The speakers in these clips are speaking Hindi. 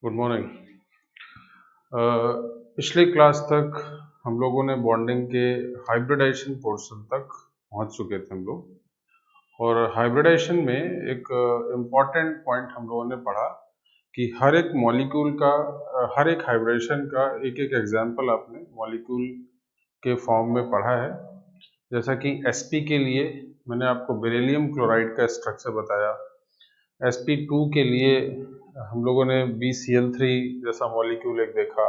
Good morning. पिछले क्लास तक हम लोगों ने बॉन्डिंग के हाइब्रिडाइजेशन पोर्शन तक पहुंच चुके थे हम लोग। और हाइब्रिडाइजेशन में एक इम्पॉर्टेंट पॉइंट हम लोगों ने पढ़ा कि हर एक मॉलिक्यूल का हर एक हाइब्रिडेशन का एक एक एग्जाम्पल आपने मॉलिक्यूल के फॉर्म में पढ़ा है। जैसा कि sp के लिए मैंने आपको बेरिलियम क्लोराइड का स्ट्रक्चर बताया, sp2 के लिए हम लोगों ने BCl3 जैसा मॉलिक्यूल एक देखा,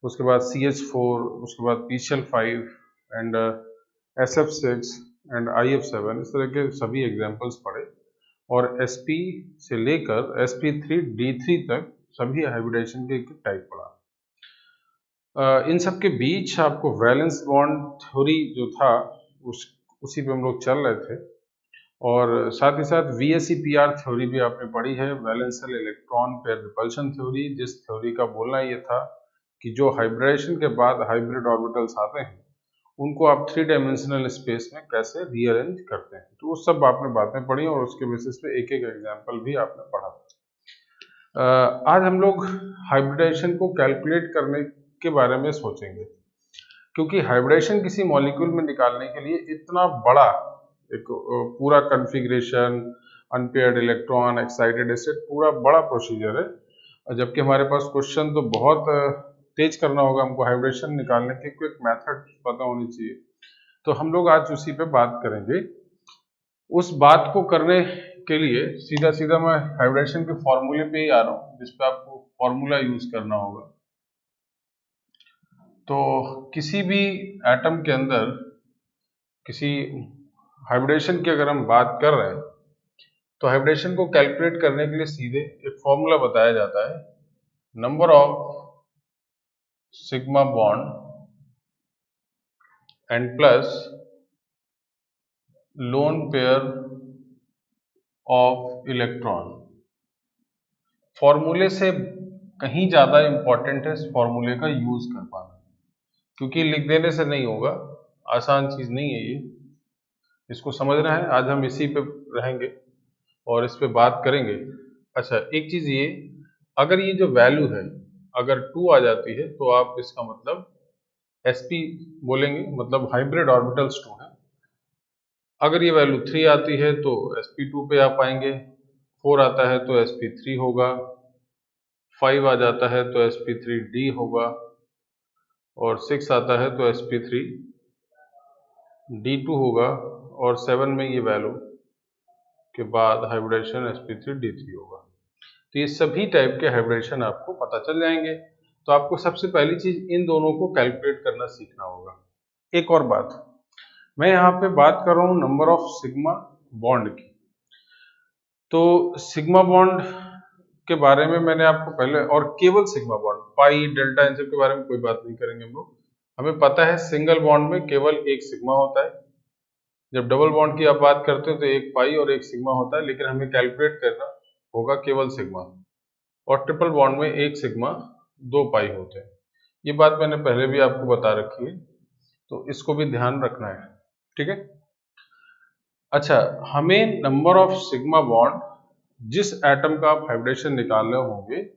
उसके बाद CH4, उसके बाद PCl5 and SF6 and IF7, इस तरह के सभी एग्जाम्पल्स पढ़े। और sp से लेकर sp3d3 तक सभी हाइब्रिडेशन के एक टाइप पढ़ा। इन सब के बीच आपको वैलेंस बॉन्ड थ्योरी जो था उसी पे हम लोग चल रहे थे। और साथ ही साथ VSEPR थ्योरी भी आपने पढ़ी है, वैलेंशियल इलेक्ट्रॉन पेयर रिपल्शन थ्योरी, जिस थ्योरी का बोलना ये था कि जो हाइब्रिडेशन के बाद हाइब्रिड ऑर्बिटल्स आते हैं उनको आप 3 डायमेंशनल स्पेस में कैसे रीअरेंज करते हैं। तो वो सब आपने बातें पढ़ी और उसके बेसिस पे एक एक एग्जाम्पल भी आपने पढ़ा। आज हम लोग हाइब्रिडेशन को कैलकुलेट करने के बारे में सोचेंगे, क्योंकि हाइब्रिडेशन किसी मॉलिक्यूल में निकालने के लिए इतना बड़ा एक पूरा configuration, unpaired electron, excited state, पूरा बड़ा प्रोसीजर है। जबकि हमारे पास क्वेश्चन तो बहुत तेज करना होगा हमको, हाइब्रिडेशन निकालने के क्विक मेथड पता होनी चाहिए। तो हम लोग आज उसी पे बात करेंगे। उस बात को करने के लिए सीधा सीधा मैं हाइब्रिडेशन के फॉर्मूले पे ही आ रहा हूँ, जिसपे आपको फॉर्मूला यूज करना होगा। तो किसी भी एटम के अंदर किसी हाइब्रिडेशन की अगर हम बात कर रहे हैं तो हाइब्रिडेशन को कैलकुलेट करने के लिए सीधे एक फॉर्मूला बताया जाता है, number of sigma bond and plus lone pair of electron. फॉर्मूले से कहीं ज्यादा इंपॉर्टेंट है इस फॉर्मूले का यूज कर पाना, क्योंकि लिख देने से नहीं होगा, आसान चीज नहीं है ये, इसको समझना है। आज हम इसी पे रहेंगे और इस पे बात करेंगे। अच्छा, एक चीज ये, अगर ये जो वैल्यू है अगर 2 आ जाती है तो आप इसका मतलब sp बोलेंगे, मतलब हाइब्रिड ऑर्बिटल्स 2 है। अगर ये वैल्यू 3 आती है तो sp2 पे आप आएंगे, 4 आता है तो sp3 होगा, 5 आ जाता है तो sp3d होगा, और 6 आता है तो sp3d2 होगा, और 7 में ये वैल्यू के बाद हाइब्रिडेशन sp3d3 होगा। तो ये सभी टाइप के हाइब्रिडेशन आपको पता चल जाएंगे। तो आपको सबसे पहली चीज इन दोनों को कैलकुलेट करना सीखना होगा। एक और बात, मैं यहाँ पे बात कर रहा हूँ नंबर ऑफ सिग्मा बॉन्ड की। तो सिग्मा बॉन्ड के बारे में मैंने आपको पहले, और केवल सिग्मा बॉन्ड, पाई, डेल्टा, इन सब के बारे में कोई बात नहीं करेंगे हम लोग। हमें पता है सिंगल बॉन्ड में केवल एक सिग्मा होता है, जब डबल बॉन्ड की आप बात करते हैं तो एक पाई और एक सिग्मा होता है, लेकिन हमें कैलकुलेट करना होगा केवल सिग्मा। और ट्रिपल बॉन्ड में एक सिग्मा 2 पाई होते हैं। ये बात मैंने पहले भी आपको बता रखी है, तो इसको भी ध्यान रखना है, ठीक है। अच्छा, हमें नंबर ऑफ सिग्मा बॉन्ड जिस एटम का आप हाइब्रिडेशन निकाल रहे होंगे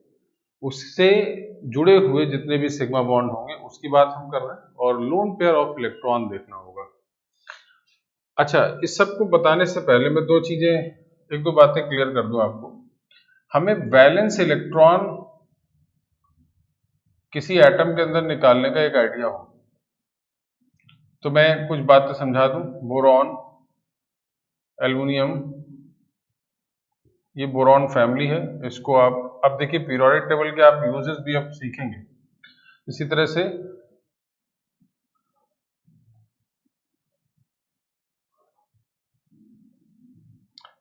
उससे जुड़े हुए जितने भी सिग्मा बॉन्ड होंगे उसकी बात हम कर रहे हैं, और लोन पेयर ऑफ इलेक्ट्रॉन देखना होगा। अच्छा, इस सब को बताने से पहले मैं एक दो बातें क्लियर कर दूं आपको। हमें वैलेंस इलेक्ट्रॉन किसी एटम के अंदर निकालने का एक आइडिया हो, तो मैं कुछ बातें समझा दूं। बोरॉन, एल्युमिनियम, ये बोरॉन फैमिली है। इसको आप अब देखिए, पीरियोडिक टेबल के आप यूजेस भी अब सीखेंगे। इसी तरह से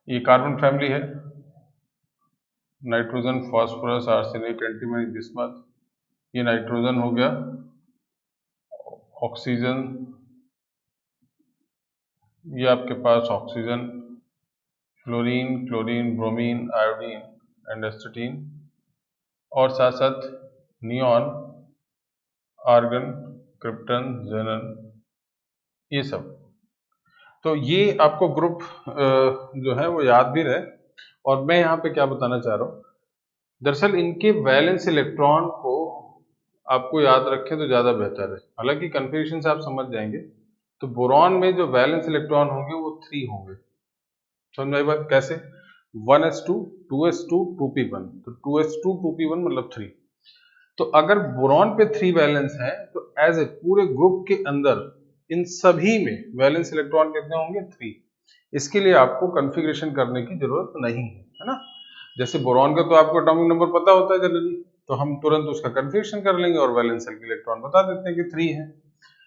ये कार्बन फैमिली है, nitrogen, phosphorus, arsenic, antimony, bismuth, ये नाइट्रोजन हो गया। ऑक्सीजन, ये आपके पास oxygen, fluorine, chlorine, bromine, iodine and astatine, और साथ साथ नियॉन, आर्गन, क्रिप्टन, जेनन, ये सब। तो ये आपको ग्रुप जो है वो याद भी रहे। और मैं यहाँ पे क्या बताना चाह रहा हूँ दरअसल इनके वैलेंस इलेक्ट्रॉन को आपको याद रखें तो ज़्यादा बेहतर है, हालांकि कन्फ्यूजन से आप समझ जाएंगे। तो बोरॉन में जो वैलेंस इलेक्ट्रॉन होंगे वो 3 होंगे। समझ में आई बात? कैसे? 1s2 2s2 2p1, तो 2s2 2p1 मतलब 3। तो अगर बोरॉन पे 3 वैलेंस है तो एज ए पूरे ग्रुप के अंदर इन सभी में वैलेंस इलेक्ट्रॉन कितने होंगे? 3। इसके लिए आपको कॉन्फ़िगरेशन करने की जरूरत नहीं है ना। जैसे बोरॉन का तो आपको एटॉमिक नंबर पता होता है जनरली, तो हम तुरंत उसका कन्फ्यूजन कर लेंगे और वैलेंस शेल के इलेक्ट्रॉन बता देते हैं कि 3 है।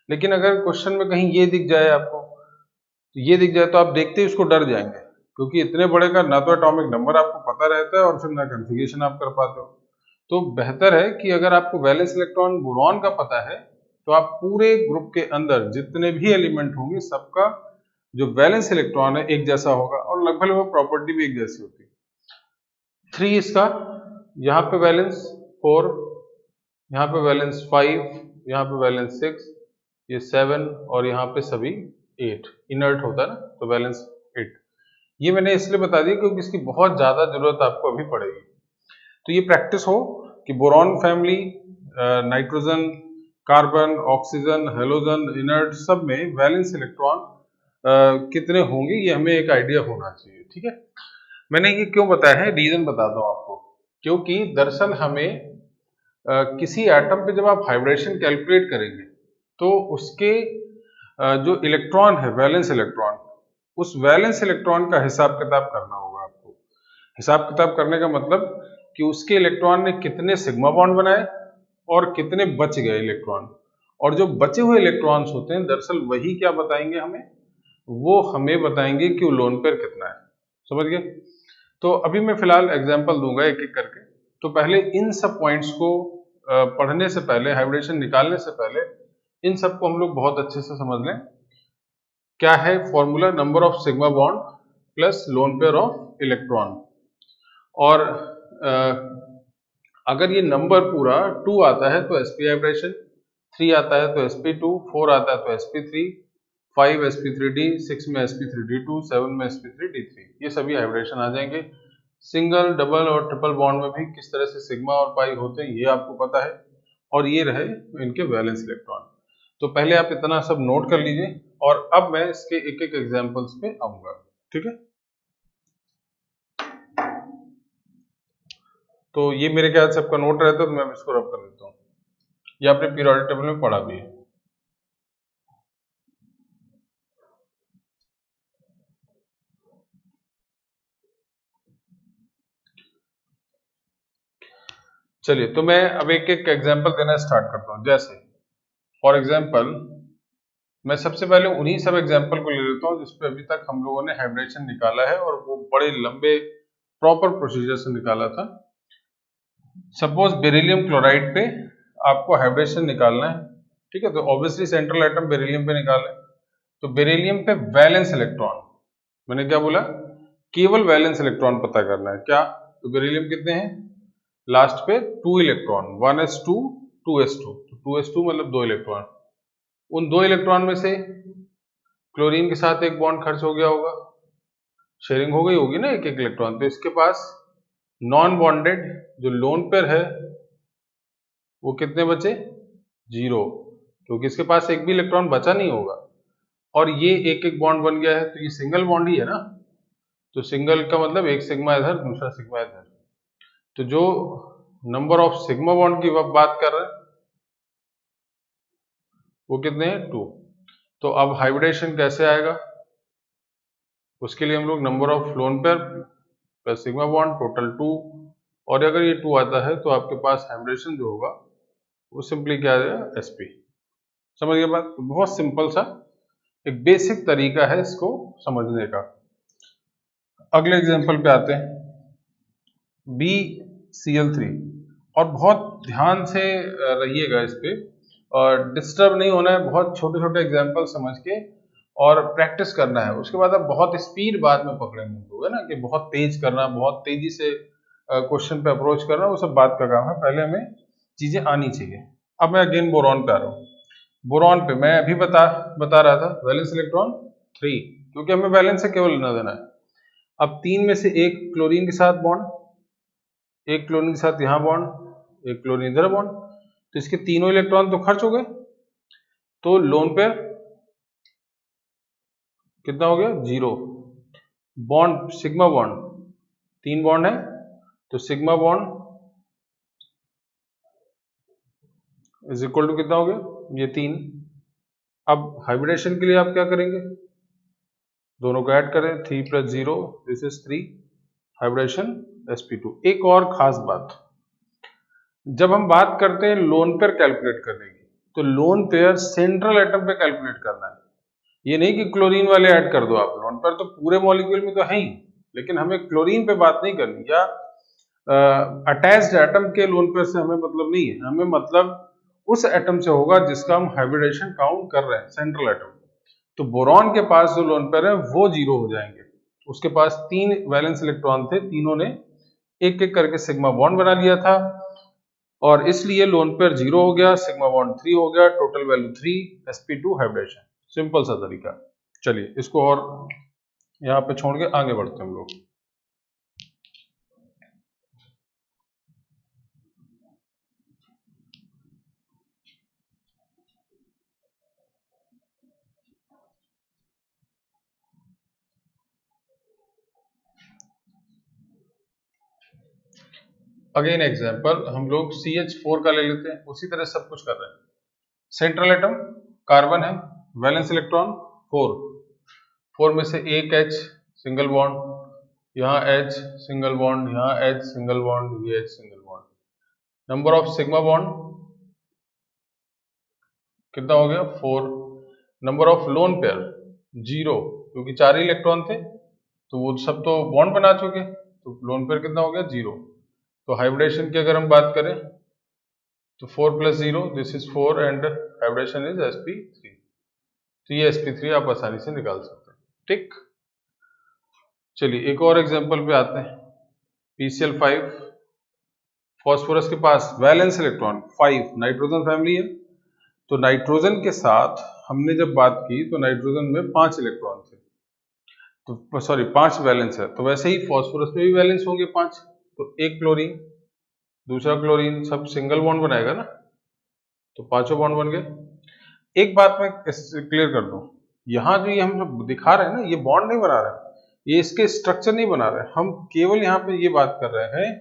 लेकिन अगर क्वेश्चन में कहीं ये दिख जाए आपको, तो ये दिख जाए तो आप देखते ही उसको डर जाएंगे, क्योंकि इतने बड़े का ना तो एटॉमिक नंबर आपको पता रहता है और फिर ना कन्फिगरेशन आप कर पाते हो। तो बेहतर है कि अगर आपको वैलेंस इलेक्ट्रॉन बोरॉन का पता है तो आप पूरे ग्रुप के अंदर जितने भी एलिमेंट होंगे सबका जो वैलेंस इलेक्ट्रॉन है एक जैसा होगा और लगभग वो प्रॉपर्टी भी एक जैसी होती है। 3 इसका, यहाँ पे वैलेंस 4, यहाँ पे वैलेंस 5, यहाँ पे वैलेंस 6, ये 7 और यहाँ पे सभी 8 इनर्ट होता है ना, तो वैलेंस 8। ये मैंने इसलिए बता दिया क्योंकि इसकी बहुत ज्यादा जरूरत आपको अभी पड़ेगी। तो ये प्रैक्टिस हो कि boron family, nitrogen, carbon, oxygen, halogen, inert सब में वैलेंस इलेक्ट्रॉन कितने होंगे ये हमें एक आइडिया होना चाहिए। ठीक है, मैंने ये क्यों बताया है, रीजन बताता हूँ आपको। क्योंकि दरअसल हमें किसी एटम पे जब आप हाइब्रिडेशन कैलकुलेट करेंगे तो उसके जो इलेक्ट्रॉन है वैलेंस इलेक्ट्रॉन, उस वैलेंस इलेक्ट्रॉन का हिसाब किताब करना होगा आपको। हिसाब किताब करने का मतलब कि उसके इलेक्ट्रॉन ने कितने सिग्मा बॉन्ड बनाए और कितने बच गए इलेक्ट्रॉन, और जो बचे हुए इलेक्ट्रॉन्स होते हैं दरअसल वही क्या बताएंगे हमें, वो हमें बताएंगे कि वो लोन पेयर कितना है। समझ गए? तो अभी मैं फिलहाल एग्जांपल दूंगा एक एक करके। तो पहले इन सब पॉइंट्स को पढ़ने से पहले, हाइब्रिडेशन निकालने से पहले इन सब को हम लोग बहुत अच्छे से समझ लें। क्या है formula? Number of sigma bond plus lone pair of electron. और अगर ये नंबर पूरा 2 आता है तो sp हाइब्रिडेशन, 3 आता है तो sp2, 4 आता है तो sp3, 5 sp3d, 6 में sp3d2, 7 में sp3d3, ये सभी हाइब्रिडेशन आ जाएंगे। सिंगल, डबल और ट्रिपल बॉन्ड में भी किस तरह से सिग्मा और पाई होते हैं ये आपको पता है। और ये रहे इनके वैलेंस इलेक्ट्रॉन। तो पहले आप इतना सब नोट कर लीजिए और अब मैं इसके एक एक एग्जांपल्स पे आऊंगा। ठीक है, तो ये मेरे ख्याल से आपका नोट रहता है तो मैं इसको रब कर देता हूँ। ये आपने पीरियोडिक टेबल में पढ़ा भी है। चलिए, तो मैं अब एक एक एग्जांपल देना स्टार्ट करता हूँ। जैसे फॉर एग्जांपल मैं सबसे पहले उन्हीं सब एग्जांपल को ले लेता हूँ जिसपे अभी तक हम लोगों ने हाइब्रिडेशन निकाला है और वो बड़े लंबे प्रॉपर प्रोसीजर से निकाला था। सपोज बेरिलियम क्लोराइड पे आपको हाइब्रिडेशन निकालना है। ठीक है, तो ऑब्वियसली सेंट्रल एटम बेरिलियम पे निकालें। तो बेरिलियम पे वैलेंस इलेक्ट्रॉन, मैंने क्या बोला, केवल वैलेंस इलेक्ट्रॉन पता करना है। क्या? तो बेरिलियम कितने हैं? लास्ट पे 2 इलेक्ट्रॉन, 1s2 2s2, तो 2s2 मतलब 2 इलेक्ट्रॉन। उन 2 इलेक्ट्रॉन में से क्लोरीन के साथ एक बॉन्ड खर्च हो गया होगा, शेयरिंग हो गई होगी ना एक एक इलेक्ट्रॉन। तो इसके पास नॉन बॉन्डेड जो लोन पेयर है वो कितने बचे? 0, क्योंकि इसके पास एक भी इलेक्ट्रॉन बचा नहीं होगा। और ये एक एक बॉन्ड बन गया है तो ये सिंगल बॉन्ड ही है ना, तो सिंगल का मतलब एक सिग्मा इधर दूसरा सिग्मा इधर। तो जो नंबर ऑफ सिग्मा बॉन्ड की बात कर रहे हैं वो कितने हैं? 2। तो अब हाइब्रिडेशन कैसे आएगा? उसके लिए हम लोग number of lone pair plus sigma bond total 2, और अगर ये 2 आता है तो आपके पास हाइब्रिडेशन जो होगा वो सिंपली क्या आ जाएगा? sp। समझ गए बात? तो बहुत सिंपल सा एक बेसिक तरीका है इसको समझने का। अगले एग्जांपल पे आते हैं, BCl3। और बहुत ध्यान से रहिएगा इस पे और डिस्टर्ब नहीं होना है, बहुत छोटे छोटे एग्जांपल समझ के और प्रैक्टिस करना है। उसके बाद आप बहुत स्पीड बाद में पकड़ेंगे होगा ना, कि बहुत तेज करना, बहुत तेजी से क्वेश्चन पे अप्रोच करना, वो सब बात का काम है। पहले हमें चीजें आनी चाहिए। अब मैं अगेन बोरॉन पे आ रहा हूँ। बोरॉन पे मैं अभी बता रहा था वैलेंस इलेक्ट्रॉन 3, क्योंकि हमें वैलेंस से केवल लेना देना है। अब 3 में से एक क्लोरीन के साथ बॉन्ड, एक क्लोरीन के साथ यहाँ बॉन्ड, एक क्लोरीन इधर बॉन्ड, तो इसके तीनों इलेक्ट्रॉन तो खर्च हो गए। तो लोन पेयर कितना हो गया? 0। बॉन्ड सिग्मा बॉन्ड, 3 बॉन्ड है तो sigma bond is equal to कितना हो गया? ये 3। अब हाइब्रिडेशन के लिए आप क्या करेंगे? दोनों को ऐड करें, 3 + 0 दिस इज 3, हाइब्रिडेशन sp2। एक और खास बात, जब हम बात करते हैं लोन पेयर कैलकुलेट करने की, तो लोन पेयर सेंट्रल एटम पे कैलकुलेट करना है। ये नहीं कि क्लोरीन वाले ऐड कर दो आप, लोन पेयर तो पूरे मॉलिक्यूल में तो है ही, लेकिन हमें क्लोरीन पे बात नहीं करनी, या अटैच्ड एटम के लोन पेयर से हमें मतलब नहीं है। हमें मतलब उस एटम से होगा जिसका हम हाइब्रिडेशन काउंट कर रहे हैं, सेंट्रल एटम। तो बोरॉन के पास जो लोन पेयर है वो 0 हो जाएंगे। उसके पास 3 वैलेंस इलेक्ट्रॉन थे, तीनों ने एक एक करके सिग्मा बॉन्ड बना लिया था, और इसलिए लोन पेयर 0 हो गया, सिग्मा बॉन्ड 3 हो गया, total value 3, sp2 hybridisation. Simple सा तरीका। चलिए इसको और यहाँ पे छोड़ के आगे बढ़ते हैं हम लोग। अगेन एग्जांपल, हम लोग CH4 का ले लेते हैं, उसी तरह सब कुछ कर रहे हैं। सेंट्रल एटम कार्बन है, वैलेंस इलेक्ट्रॉन 4, 4 में से एक H सिंगल बॉन्ड, यहाँ H सिंगल बॉन्ड, यहाँ H सिंगल बॉन्ड, ये H single bond. Number of sigma bond कितना हो गया? 4। नंबर ऑफ लोन पेयर 0, क्योंकि 4 ही इलेक्ट्रॉन थे तो वो सब तो बॉन्ड बना चुके, तो लोन पेयर कितना हो गया? 0। तो हाइब्रिडेशन की अगर हम बात करें तो 4 + 0 this is 4 and hybridization is sp3। तो ये sp3 आप आसानी से निकाल सकते हैं। ठीक, चलिए एक और एग्जांपल पे आते हैं। PCl5, फास्फोरस के पास वैलेंस इलेक्ट्रॉन 5, नाइट्रोजन फैमिली है, तो नाइट्रोजन के साथ हमने जब बात की तो नाइट्रोजन में 5 इलेक्ट्रॉन थे, तो सॉरी 5 वैलेंस है, तो वैसे ही फास्फोरस में भी वैलेंस होंगे 5, तो एक क्लोरीन, दूसरा क्लोरीन, सब सिंगल बॉन्ड बनाएगा ना, तो पांचों बॉन्ड बन गए। एक बात मैं क्लियर कर दूं, यहाँ जो ये हम जो दिखा रहे हैं ना, ये बॉन्ड नहीं बना रहे हैं, ये इसके स्ट्रक्चर नहीं बना रहे हैं, हम केवल यहाँ पे ये बात कर रहे हैं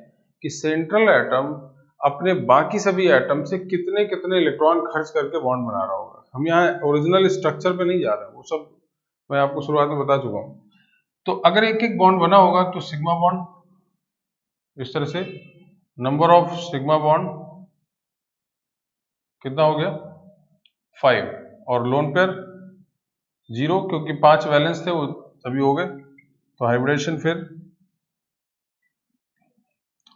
कि सेंट्रल एटम अपने बाकी सभी एटम से कितने कितने इलेक्ट्रॉन खर्च करके बॉन्ड बना रहा होगा। हम यहाँ ओरिजिनल स्ट्रक्चर पे नहीं जा रहे हैं, वो सब मैं आपको शुरुआत में बता चुका हूँ। तो अगर एक एक बॉन्ड बना होगा तो सिग्मा बॉन्ड इस तरह से, नंबर ऑफ सिग्मा बॉन्ड कितना हो गया? 5, और लोन पेयर 0, क्योंकि 5 वैलेंस थे वो सभी हो गए, तो हाइब्रिडेशन फिर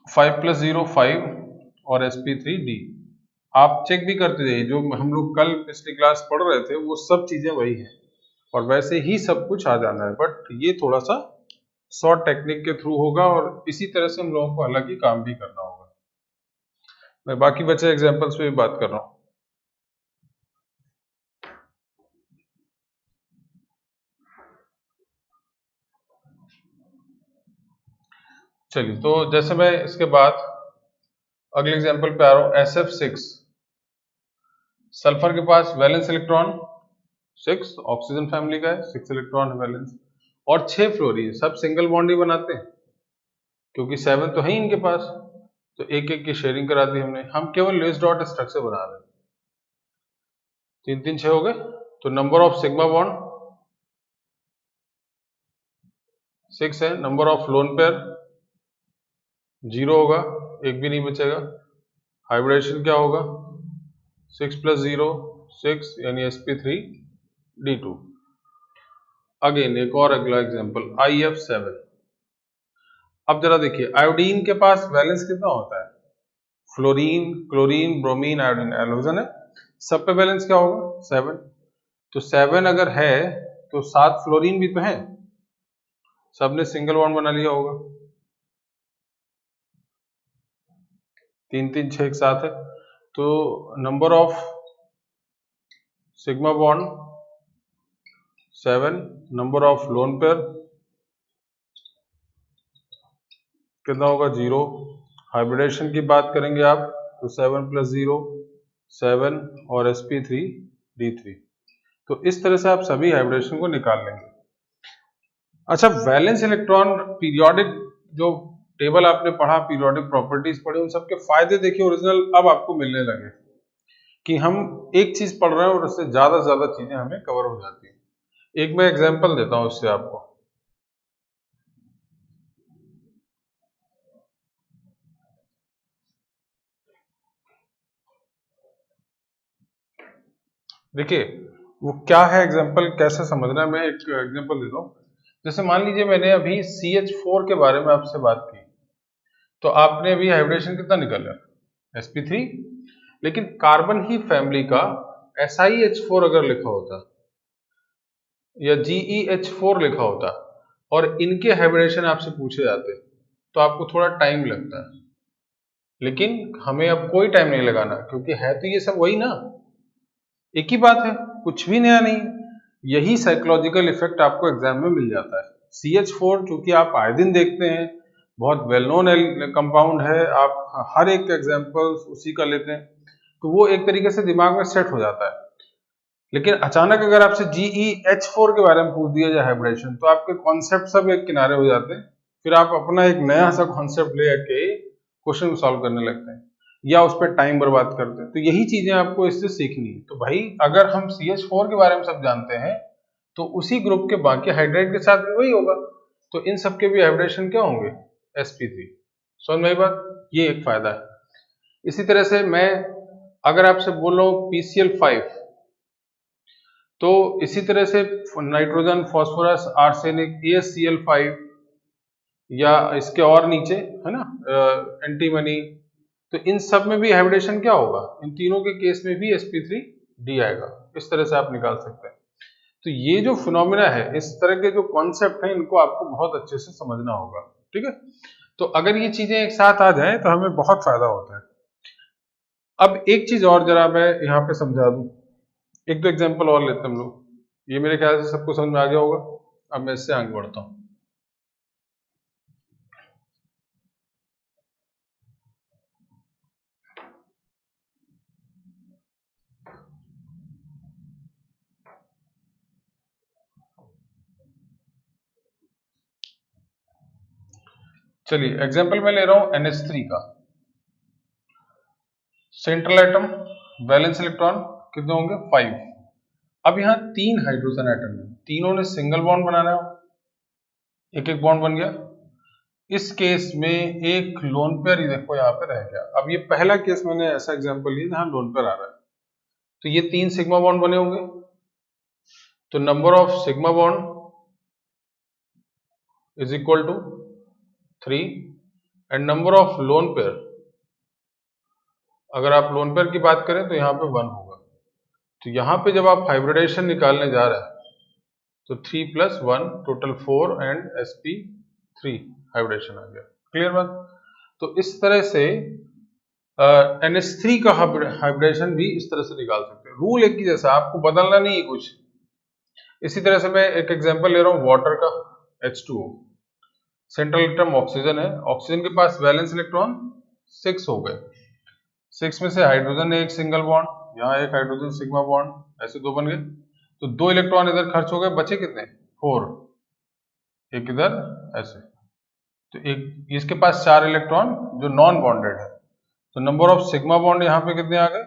5 + 0 5 और sp3d। आप चेक भी करते जाइए, जो हम लोग कल पिछली क्लास पढ़ रहे थे वो सब चीजें वही हैं, और वैसे ही सब कुछ आ जाना है, बट ये थोड़ा सा शॉर्ट टेक्निक के थ्रू होगा, और इसी तरह से हम लोगों को अलग ही काम भी करना होगा। मैं बाकी बचे एग्जांपल्स पे भी बात कर रहा हूँ। चलिए, तो जैसे मैं इसके बाद अगले एग्जांपल पे आ रहा हूँ, SF6, सल्फर के पास वैलेंस इलेक्ट्रॉन 6, ऑक्सीजन फैमिली का है, 6 इलेक्ट्रॉन है वैलेंस, और 6 फ्लोरीन, सब सिंगल बॉन्ड ही बनाते हैं, क्योंकि 7 तो है ही इनके पास, तो एक एक की शेयरिंग करा दी हमने। हम केवल लेस डॉट स्ट्रक्चर बना रहे हैं। 3 3 6 हो गए, तो नंबर ऑफ सिग्मा बॉन्ड 6 है, नंबर ऑफ लोन पेयर 0 होगा, एक भी नहीं बचेगा। हाइब्रिडेशन क्या होगा? 6 + 0 6, यानी sp3d2। अगेन एक और अगला एग्जांपल, IF7। अब जरा देखिए, आयोडीन के पास वैलेंस कितना होता है? Fluorine, chlorine, bromine, iodine, halogen है, सब पे बैलेंस क्या होगा? 7। तो 7 अगर है तो 7 फ्लोरीन भी तो है, सबने सिंगल बॉन्ड बना लिया होगा। 3 3 6 एक साथ है, तो number of sigma bond 7, number of lone pair कितना होगा? 0। हाइब्रिडेशन की बात करेंगे आप तो 7 + 0 7 और sp3d3। तो इस तरह से आप सभी हाइब्रिडेशन को निकाल लेंगे। अच्छा, वैलेंस इलेक्ट्रॉन पीरियोडिक जो टेबल आपने पढ़ा, पीरियोडिक प्रॉपर्टीज पढ़ी, उन सबके फायदे देखिए ओरिजिनल अब आपको मिलने लगे कि हम एक चीज पढ़ रहे हैं और उससे ज्यादा से ज्यादा चीजें हमें कवर हो जाती हैं। एक मैं एग्जांपल देता हूं उससे आपको। देखिए वो क्या है, एग्जांपल कैसे समझना है, मैं एक एग्जांपल देता हूं। जैसे मान लीजिए मैंने अभी CH4 के बारे में आपसे बात की, तो आपने अभी हाइब्रिडेशन कितना निकाला, sp3, लेकिन कार्बन ही फैमिली का SiH4 अगर लिखा होता या GeH4 लिखा होता और इनके हाइब्रिडेशन आपसे पूछे जाते तो आपको थोड़ा टाइम लगता है, लेकिन हमें अब कोई टाइम नहीं लगाना क्योंकि है तो ये सब वही ना, एक ही बात है, कुछ भी नया नहीं। यही साइकोलॉजिकल इफेक्ट आपको एग्जाम में मिल जाता है। CH4 क्योंकि आप आए दिन देखते हैं, बहुत वेल नोन कंपाउंड है, आप हर एक एग्जाम्पल उसी का लेते हैं, तो वो एक तरीके से दिमाग में सेट हो जाता है। लेकिन अचानक अगर आपसे GeH4 के बारे में पूछ दिया जाए हाइब्रिडेशन, तो आपके कॉन्सेप्ट सब एक किनारे हो जाते हैं, फिर आप अपना एक नया सा कॉन्सेप्ट ले आके क्वेश्चन सॉल्व करने लगते हैं या उस पर टाइम बर्बाद करते हैं। तो यही चीजें आपको इससे सीखनी है। तो भाई अगर हम CH4 के बारे में सब जानते हैं तो उसी ग्रुप के बाकी हाइड्राइड के साथ भी वही होगा, तो इन सब के भी हाइब्रिडेशन क्या होंगे, sp3। समझ में आई बात, ये एक फायदा है। इसी तरह से मैं अगर आपसे बोल रहा हूँ PCl5, तो इसी तरह से नाइट्रोजन, फास्फोरस, आर्सेनिक, AsCl5 या इसके और नीचे है ना एंटीमनी, तो इन सब में भी हाइब्रिडेशन क्या होगा, इन तीनों के केस में भी sp3d आएगा। इस तरह से आप निकाल सकते हैं। तो ये जो फिनोमिना है, इस तरह के जो कॉन्सेप्ट हैं, इनको आपको बहुत अच्छे से समझना होगा, ठीक है। तो अगर ये चीजें एक साथ आ जाए तो हमें बहुत फायदा होता है। अब एक चीज और जरा मैं यहाँ पे समझा दूं, एक दो एग्जाम्पल और लेते हैं हम लोग, ये मेरे ख्याल से सबको समझ में आ गया होगा। अब मैं इससे आगे बढ़ता हूँ। चलिए एग्जाम्पल मैं ले रहा हूं NH3 का। सेंट्रल एटम, वैलेंस इलेक्ट्रॉन कितने होंगे, 5। अब यहाँ 3 हाइड्रोजन एटम है, तीनों ने सिंगल बॉन्ड बनाना है, एक एक बॉन्ड बन गया। इस केस में एक लोन पेयर ये देखो यहाँ पे रह गया। अब ये पहला केस मैंने ऐसा एग्जांपल लिया जहां लोन पेयर आ रहा है, तो ये 3 सिग्मा बॉन्ड बने होंगे, तो number of sigma bond is equal to 3 and number of lone pair, अगर आप लोन पेयर की बात करें तो यहाँ पे 1 होगा। तो यहाँ पे जब आप हाइब्रिडेशन निकालने जा रहे हैं तो 3 + 1 टोटल 4 एंड sp3 हाइब्रिडेशन आ गया। क्लियर बात। तो इस तरह से NH3 का हाइब्रिडेशन भी इस तरह से निकाल सकते हैं। रूल एक ही जैसा, आपको बदलना नहीं है कुछ। इसी तरह से मैं एक एग्जांपल ले रहा हूँ वाटर का, H2O। सेंट्रल एटम ऑक्सीजन है, ऑक्सीजन के पास वैलेंस इलेक्ट्रॉन 6 हो गए, 6 में से हाइड्रोजन ने एक सिंगल बॉन्ड, यहाँ एक हाइड्रोजन सिग्मा बॉन्ड, ऐसे 2 बन गए, तो 2 इलेक्ट्रॉन इधर खर्च हो गए, बचे कितने, 4, एक इधर ऐसे। तो एक इसके पास 4 इलेक्ट्रॉन जो नॉन बॉन्डेड है, तो नंबर ऑफ सिग्मा बॉन्ड यहाँ पे कितने आ गए,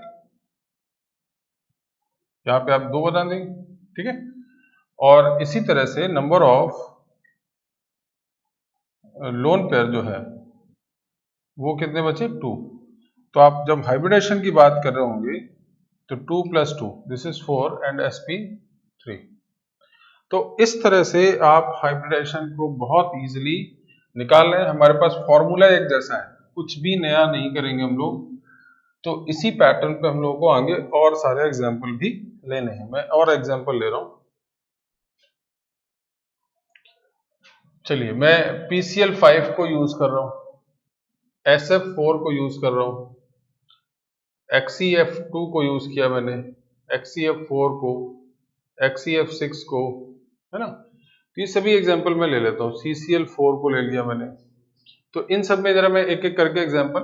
यहाँ पे आप 2 बता देंगे, ठीक है। और इसी तरह से नंबर ऑफ लोन पेयर जो है वो कितने बचे, 2। तो आप जब हाइब्रिडेशन की बात कर रहे होंगे तो 2 + 2 दिस इज 4 एंड sp3। तो इस तरह से आप हाइब्रिडेशन को बहुत इजीली निकाल रहे हैं। हमारे पास फॉर्मूला एक जैसा है, कुछ भी नया नहीं करेंगे हम लोग। तो इसी पैटर्न पे हम लोगों को आगे और सारे एग्जाम्पल भी लेने हैं। मैं और एग्जाम्पल ले रहा हूं। चलिए मैं PCl5 को यूज कर रहा हूं, SF4 को यूज कर रहा हूं, XeF2 को यूज किया मैंने, XeF4 को, XeF6 को, है ना। तो ये सभी एग्जाम्पल मैं ले लेता हूँ। CCl4 को ले लिया मैंने, तो इन सब में जरा मैं एक एक करके एग्जांपल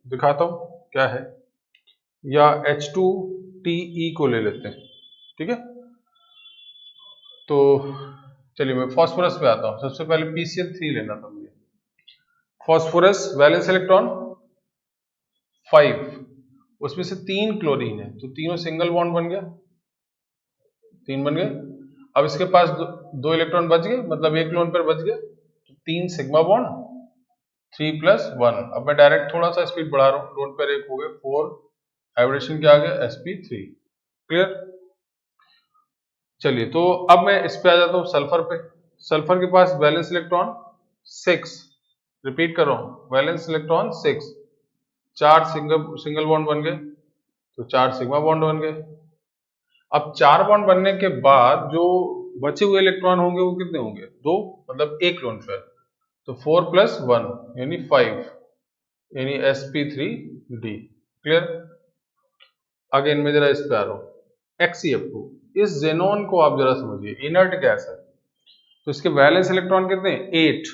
दिखाता हूं क्या है, या H2TE को ले लेते हैं, ठीक है। तो चलिए मैं फास्फोरस पे आता हूं। सबसे पहले PCl3 लेना था मुझे। फास्फोरस वैलेंस इलेक्ट्रॉन 5, उसमें से 3 क्लोरीन है, तो तीनों सिंगल बॉन्ड बन गया, 3 बन गए। अब इसके पास दो इलेक्ट्रॉन बच गए, मतलब एक लोन पेयर बच गया, तो 3 सिग्मा बॉन्ड 3 + 1। अब मैं डायरेक्ट थोड़ा सा स्पीड बढ़ा रहा हूं, लोन पेयर 1 हो गए 4, हाइब्रिडेशन क्या आ गया sp3। क्लियर। चलिए तो अब मैं इस पे आ जाता हूं सल्फर पे। सल्फर के पास वैलेंस इलेक्ट्रॉन 6, रिपीट कर रहा हूं, वैलेंस इलेक्ट्रॉन 6, 4 सिंगल बॉन्ड बन गए, तो 4 सिग्मा बॉन्ड बन गए। अब 4 बॉन्ड बनने के बाद जो बचे हुए इलेक्ट्रॉन होंगे वो कितने होंगे, 2, मतलब एक लोन पेयर, तो 4 + 1 यानी 5, यानी sp3d। क्लियर। अगेन मैं जरा इस पे आ रहा हूं, HCl2। इस जेनॉन को आप जरा समझिए, इनर्ट गैस है, तो इसके वैलेंस इलेक्ट्रॉन कितने हैं, 8,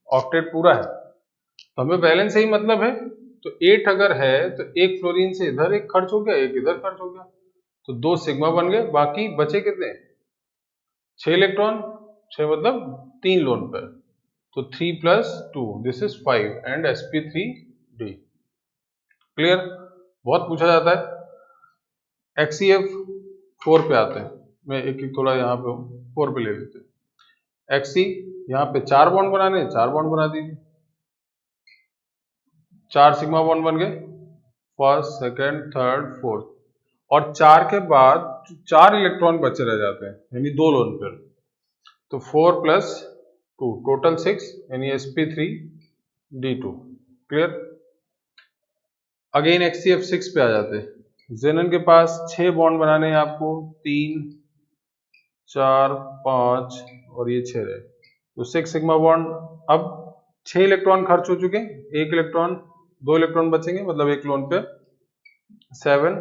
ऑक्टेट पूरा है, तो हमें वैलेंस से ही मतलब है। तो 8 अगर है तो एक फ्लोरीन से इधर एक खर्च हो गया, एक इधर खर्च हो गया, तो 2 सिग्मा बन गए, बाकी बचे कितने, 6 इलेक्ट्रॉन, 6 मतलब 3 लोन पेयर, तो 3 + 2 this is 5 and sp3d। Clear. बहुत पूछा जाता है। HCl4 पे आते हैं, मैं एक एक थोड़ा यहाँ पे 4 पे ले लेते हैं। Hc यहाँ पे 4 बॉन्ड बनाने, 4 बॉन्ड बना दीजिए, 4 सिग्मा बॉन्ड बन गए, फर्स्ट, सेकंड, थर्ड, फोर्थ, और 4 के बाद 4 इलेक्ट्रॉन बचे रह जाते हैं, यानी 2 लोन पेयर, तो 4 + 2 टोटल 6, यानी sp3d2। क्लियर। अगेन HCl6 पे आ जाते हैं। जेनन के पास 6 बॉन्ड बनाने हैं आपको, 3, 4, 5 और ये 6 रहे, तो 6 सिग्मा बॉन्ड। अब 6 इलेक्ट्रॉन खर्च हो चुके हैं, 1 इलेक्ट्रॉन, 2 इलेक्ट्रॉन बचेंगे, मतलब एक लोन पे 7,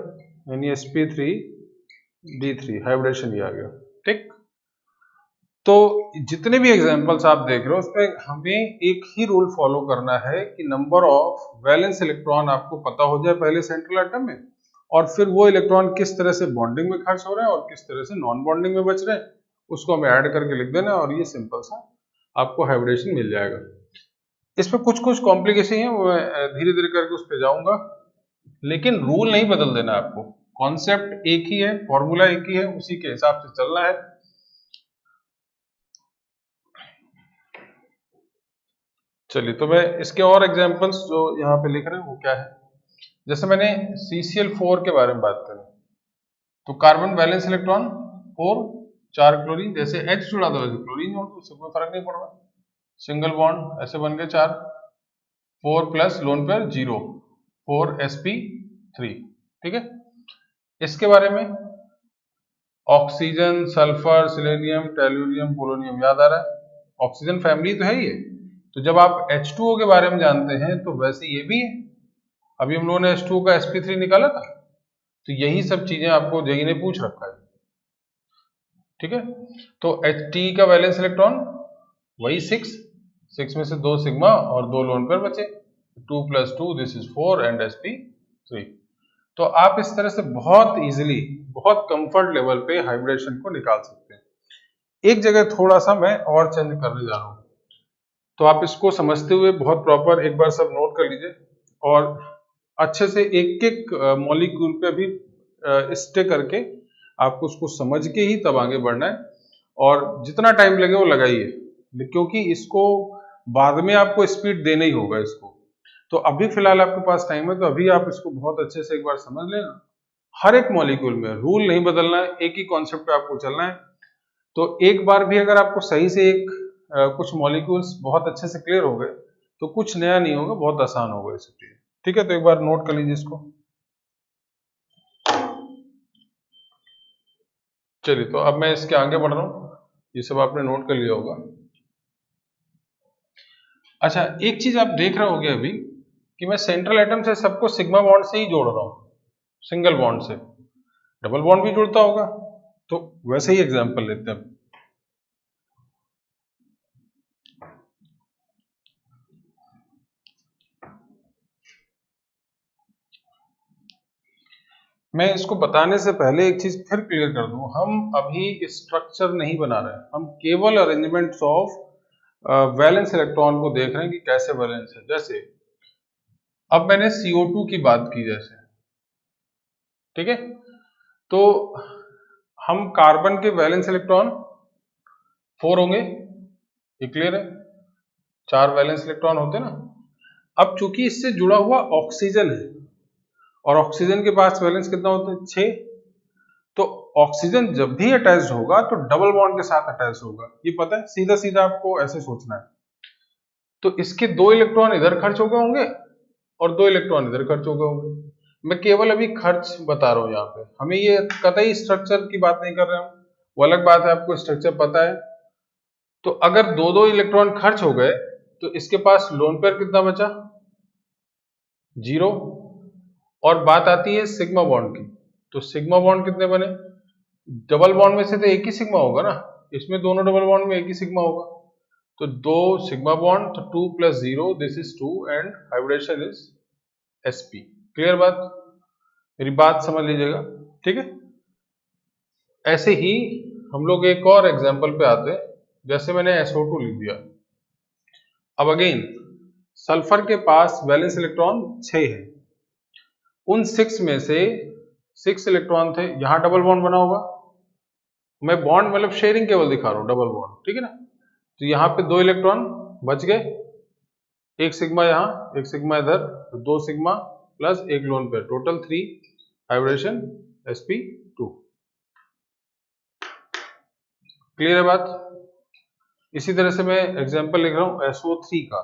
यानी sp3d3, हाइब्रिडेशन ये आ गया। ठीक। तो जितने भी एग्जांपल्स आप देख रहे हो उसमें हमें एक ही रूल फॉलो करना है कि नंबर ऑफ वैलेंस इलेक्ट्रॉन आपको पता हो जाए पहले सेंट्रल एटम में, और फिर वो इलेक्ट्रॉन किस तरह से बॉन्डिंग में खर्च हो रहे हैं और किस तरह से नॉन बॉन्डिंग में बच रहे हैं, उसको हमें ऐड करके लिख देना, और ये सिंपल सा आपको हाइब्रिडेशन मिल जाएगा। इसमें कुछ कुछ कॉम्प्लिकेशन है, वो मैं धीरे धीरे करके उस पर जाऊंगा, लेकिन रूल नहीं बदल देना आपको, कॉन्सेप्ट एक ही है, फॉर्मूला एक ही है, उसी के हिसाब से चलना है। चलिए तो मैं इसके और एग्जांपल्स जो यहाँ पे लिख रहे हैं वो क्या है, जैसे मैंने CCl4 के बारे में बात करी, तो कार्बन वैलेंस इलेक्ट्रॉन 4, 4 क्लोरीन, जैसे H जुड़ा था वैसे क्लोरीन जोड़ दो, उससे कोई फर्क नहीं पड़ रहा, सिंगल बॉन्ड ऐसे बन गए 4, 4 + लोन पेयर 0, 4 sp3। ठीक है। इसके बारे में oxygen, sulphur, selenium, tellurium, polonium, याद आ रहा है, ऑक्सीजन फैमिली तो है ये। तो जब आप H2O के बारे में जानते हैं तो वैसे ये भी है, अभी हम लोगों ने H2O का sp3 निकाला था, तो यही सब चीजें आपको जेई ने पूछ रखा है। ठीक है। तो Ht का वैलेंस इलेक्ट्रॉन वही 6, 6 में से 2 सिग्मा और 2 लोन पेयर बचे, 2 + 2 दिस इज 4 एंड sp3। तो आप इस तरह से बहुत इजीली, बहुत कंफर्ट लेवल पे हाइब्रिडेशन को निकाल सकते हैं। एक जगह थोड़ा सा मैं और चेंज करने जा रहा हूं, तो आप इसको समझते हुए बहुत प्रॉपर एक बार सब नोट कर लीजिए, और अच्छे से एक एक मॉलिक्यूल पे भी स्टे करके आपको उसको समझ के ही तब आगे बढ़ना है, और जितना टाइम लगे वो लगाइए, क्योंकि इसको बाद में आपको स्पीड देना ही होगा इसको। तो अभी फिलहाल आपके पास टाइम है, तो अभी आप इसको बहुत अच्छे से एक बार समझ लेना। हर एक मॉलिक्यूल में रूल नहीं बदलना है, एक ही कॉन्सेप्ट पे आपको चलना है। तो एक बार भी अगर आपको सही से कुछ मॉलिक्यूल्स बहुत अच्छे से क्लियर हो गए तो कुछ नया नहीं होगा, बहुत आसान होगा ये सब चीजें। ठीक है, तो एक बार नोट कर लीजिए इसको। चलिए तो अब मैं इसके आगे बढ़ रहा हूँ, ये सब आपने नोट कर लिया होगा। अच्छा, एक चीज आप देख रहे होंगे अभी कि मैं सेंट्रल एटम से सबको सिग्मा बॉन्ड से ही जोड़ रहा हूँ, सिंगल बॉन्ड से, डबल बॉन्ड भी जुड़ता होगा, तो वैसे ही एग्जांपल लेते हैं। मैं इसको बताने से पहले एक चीज फिर क्लियर कर दूं, हम अभी स्ट्रक्चर नहीं बना रहे हैं, हम केवल अरेंजमेंट्स ऑफ वैलेंस इलेक्ट्रॉन को देख रहे हैं कि कैसे वैलेंस है। जैसे अब मैंने CO2 की बात की जैसे, ठीक है, तो हम कार्बन के वैलेंस इलेक्ट्रॉन 4 होंगे, ये क्लियर है, 4 वैलेंस इलेक्ट्रॉन होते हैं ना। अब चूंकि इससे जुड़ा हुआ ऑक्सीजन है और ऑक्सीजन के पास वैलेंस कितना होता है, 6, तो ऑक्सीजन जब भी अटैच्ड होगा तो डबल बॉन्ड के साथ अटैच होगा, ये पता है, सीधा सीधा आपको ऐसे सोचना है। तो इसके 2 इलेक्ट्रॉन इधर खर्च हो गए होंगे और 2 इलेक्ट्रॉन इधर खर्च हो गए होंगे। मैं केवल अभी खर्च बता रहा हूं यहाँ पे, हमें ये कतई स्ट्रक्चर की बात नहीं कर रहे हम, वो अलग बात है, आपको स्ट्रक्चर पता है। तो अगर 2 इलेक्ट्रॉन खर्च हो गए तो इसके पास लोन पेयर कितना बचा, 0। और बात आती है सिग्मा बॉन्ड की, तो सिग्मा बॉन्ड कितने बने, डबल बॉन्ड में से तो एक ही सिग्मा होगा ना, इसमें दोनों डबल बॉन्ड में एक ही सिग्मा होगा, तो 2 सिग्मा बॉन्ड, तो 2 + 0 this is 2 and hybridization is sp। Clear बात, मेरी बात समझ लीजिएगा, ठीक है। ऐसे ही हम लोग एक और एग्जांपल पे आते हैं, जैसे मैंने SO2 लिख दिया। अब अगेन सल्फर के पास वैलेंस इलेक्ट्रॉन 6 है, उन 6 में से 6 इलेक्ट्रॉन थे, यहां डबल बॉन्ड बना होगा, मैं बॉन्ड मतलब शेयरिंग केवल दिखा रहा हूं, डबल बॉन्ड, ठीक है ना। तो यहाँ पे 2 इलेक्ट्रॉन बच गए, एक सिग्मा यहाँ एक सिग्मा इधर, तो 2 सिग्मा प्लस एक lone pair, total 3 hybridization sp2। Clear है बात। इसी तरह से मैं एग्जांपल लिख रहा हूं SO3 का,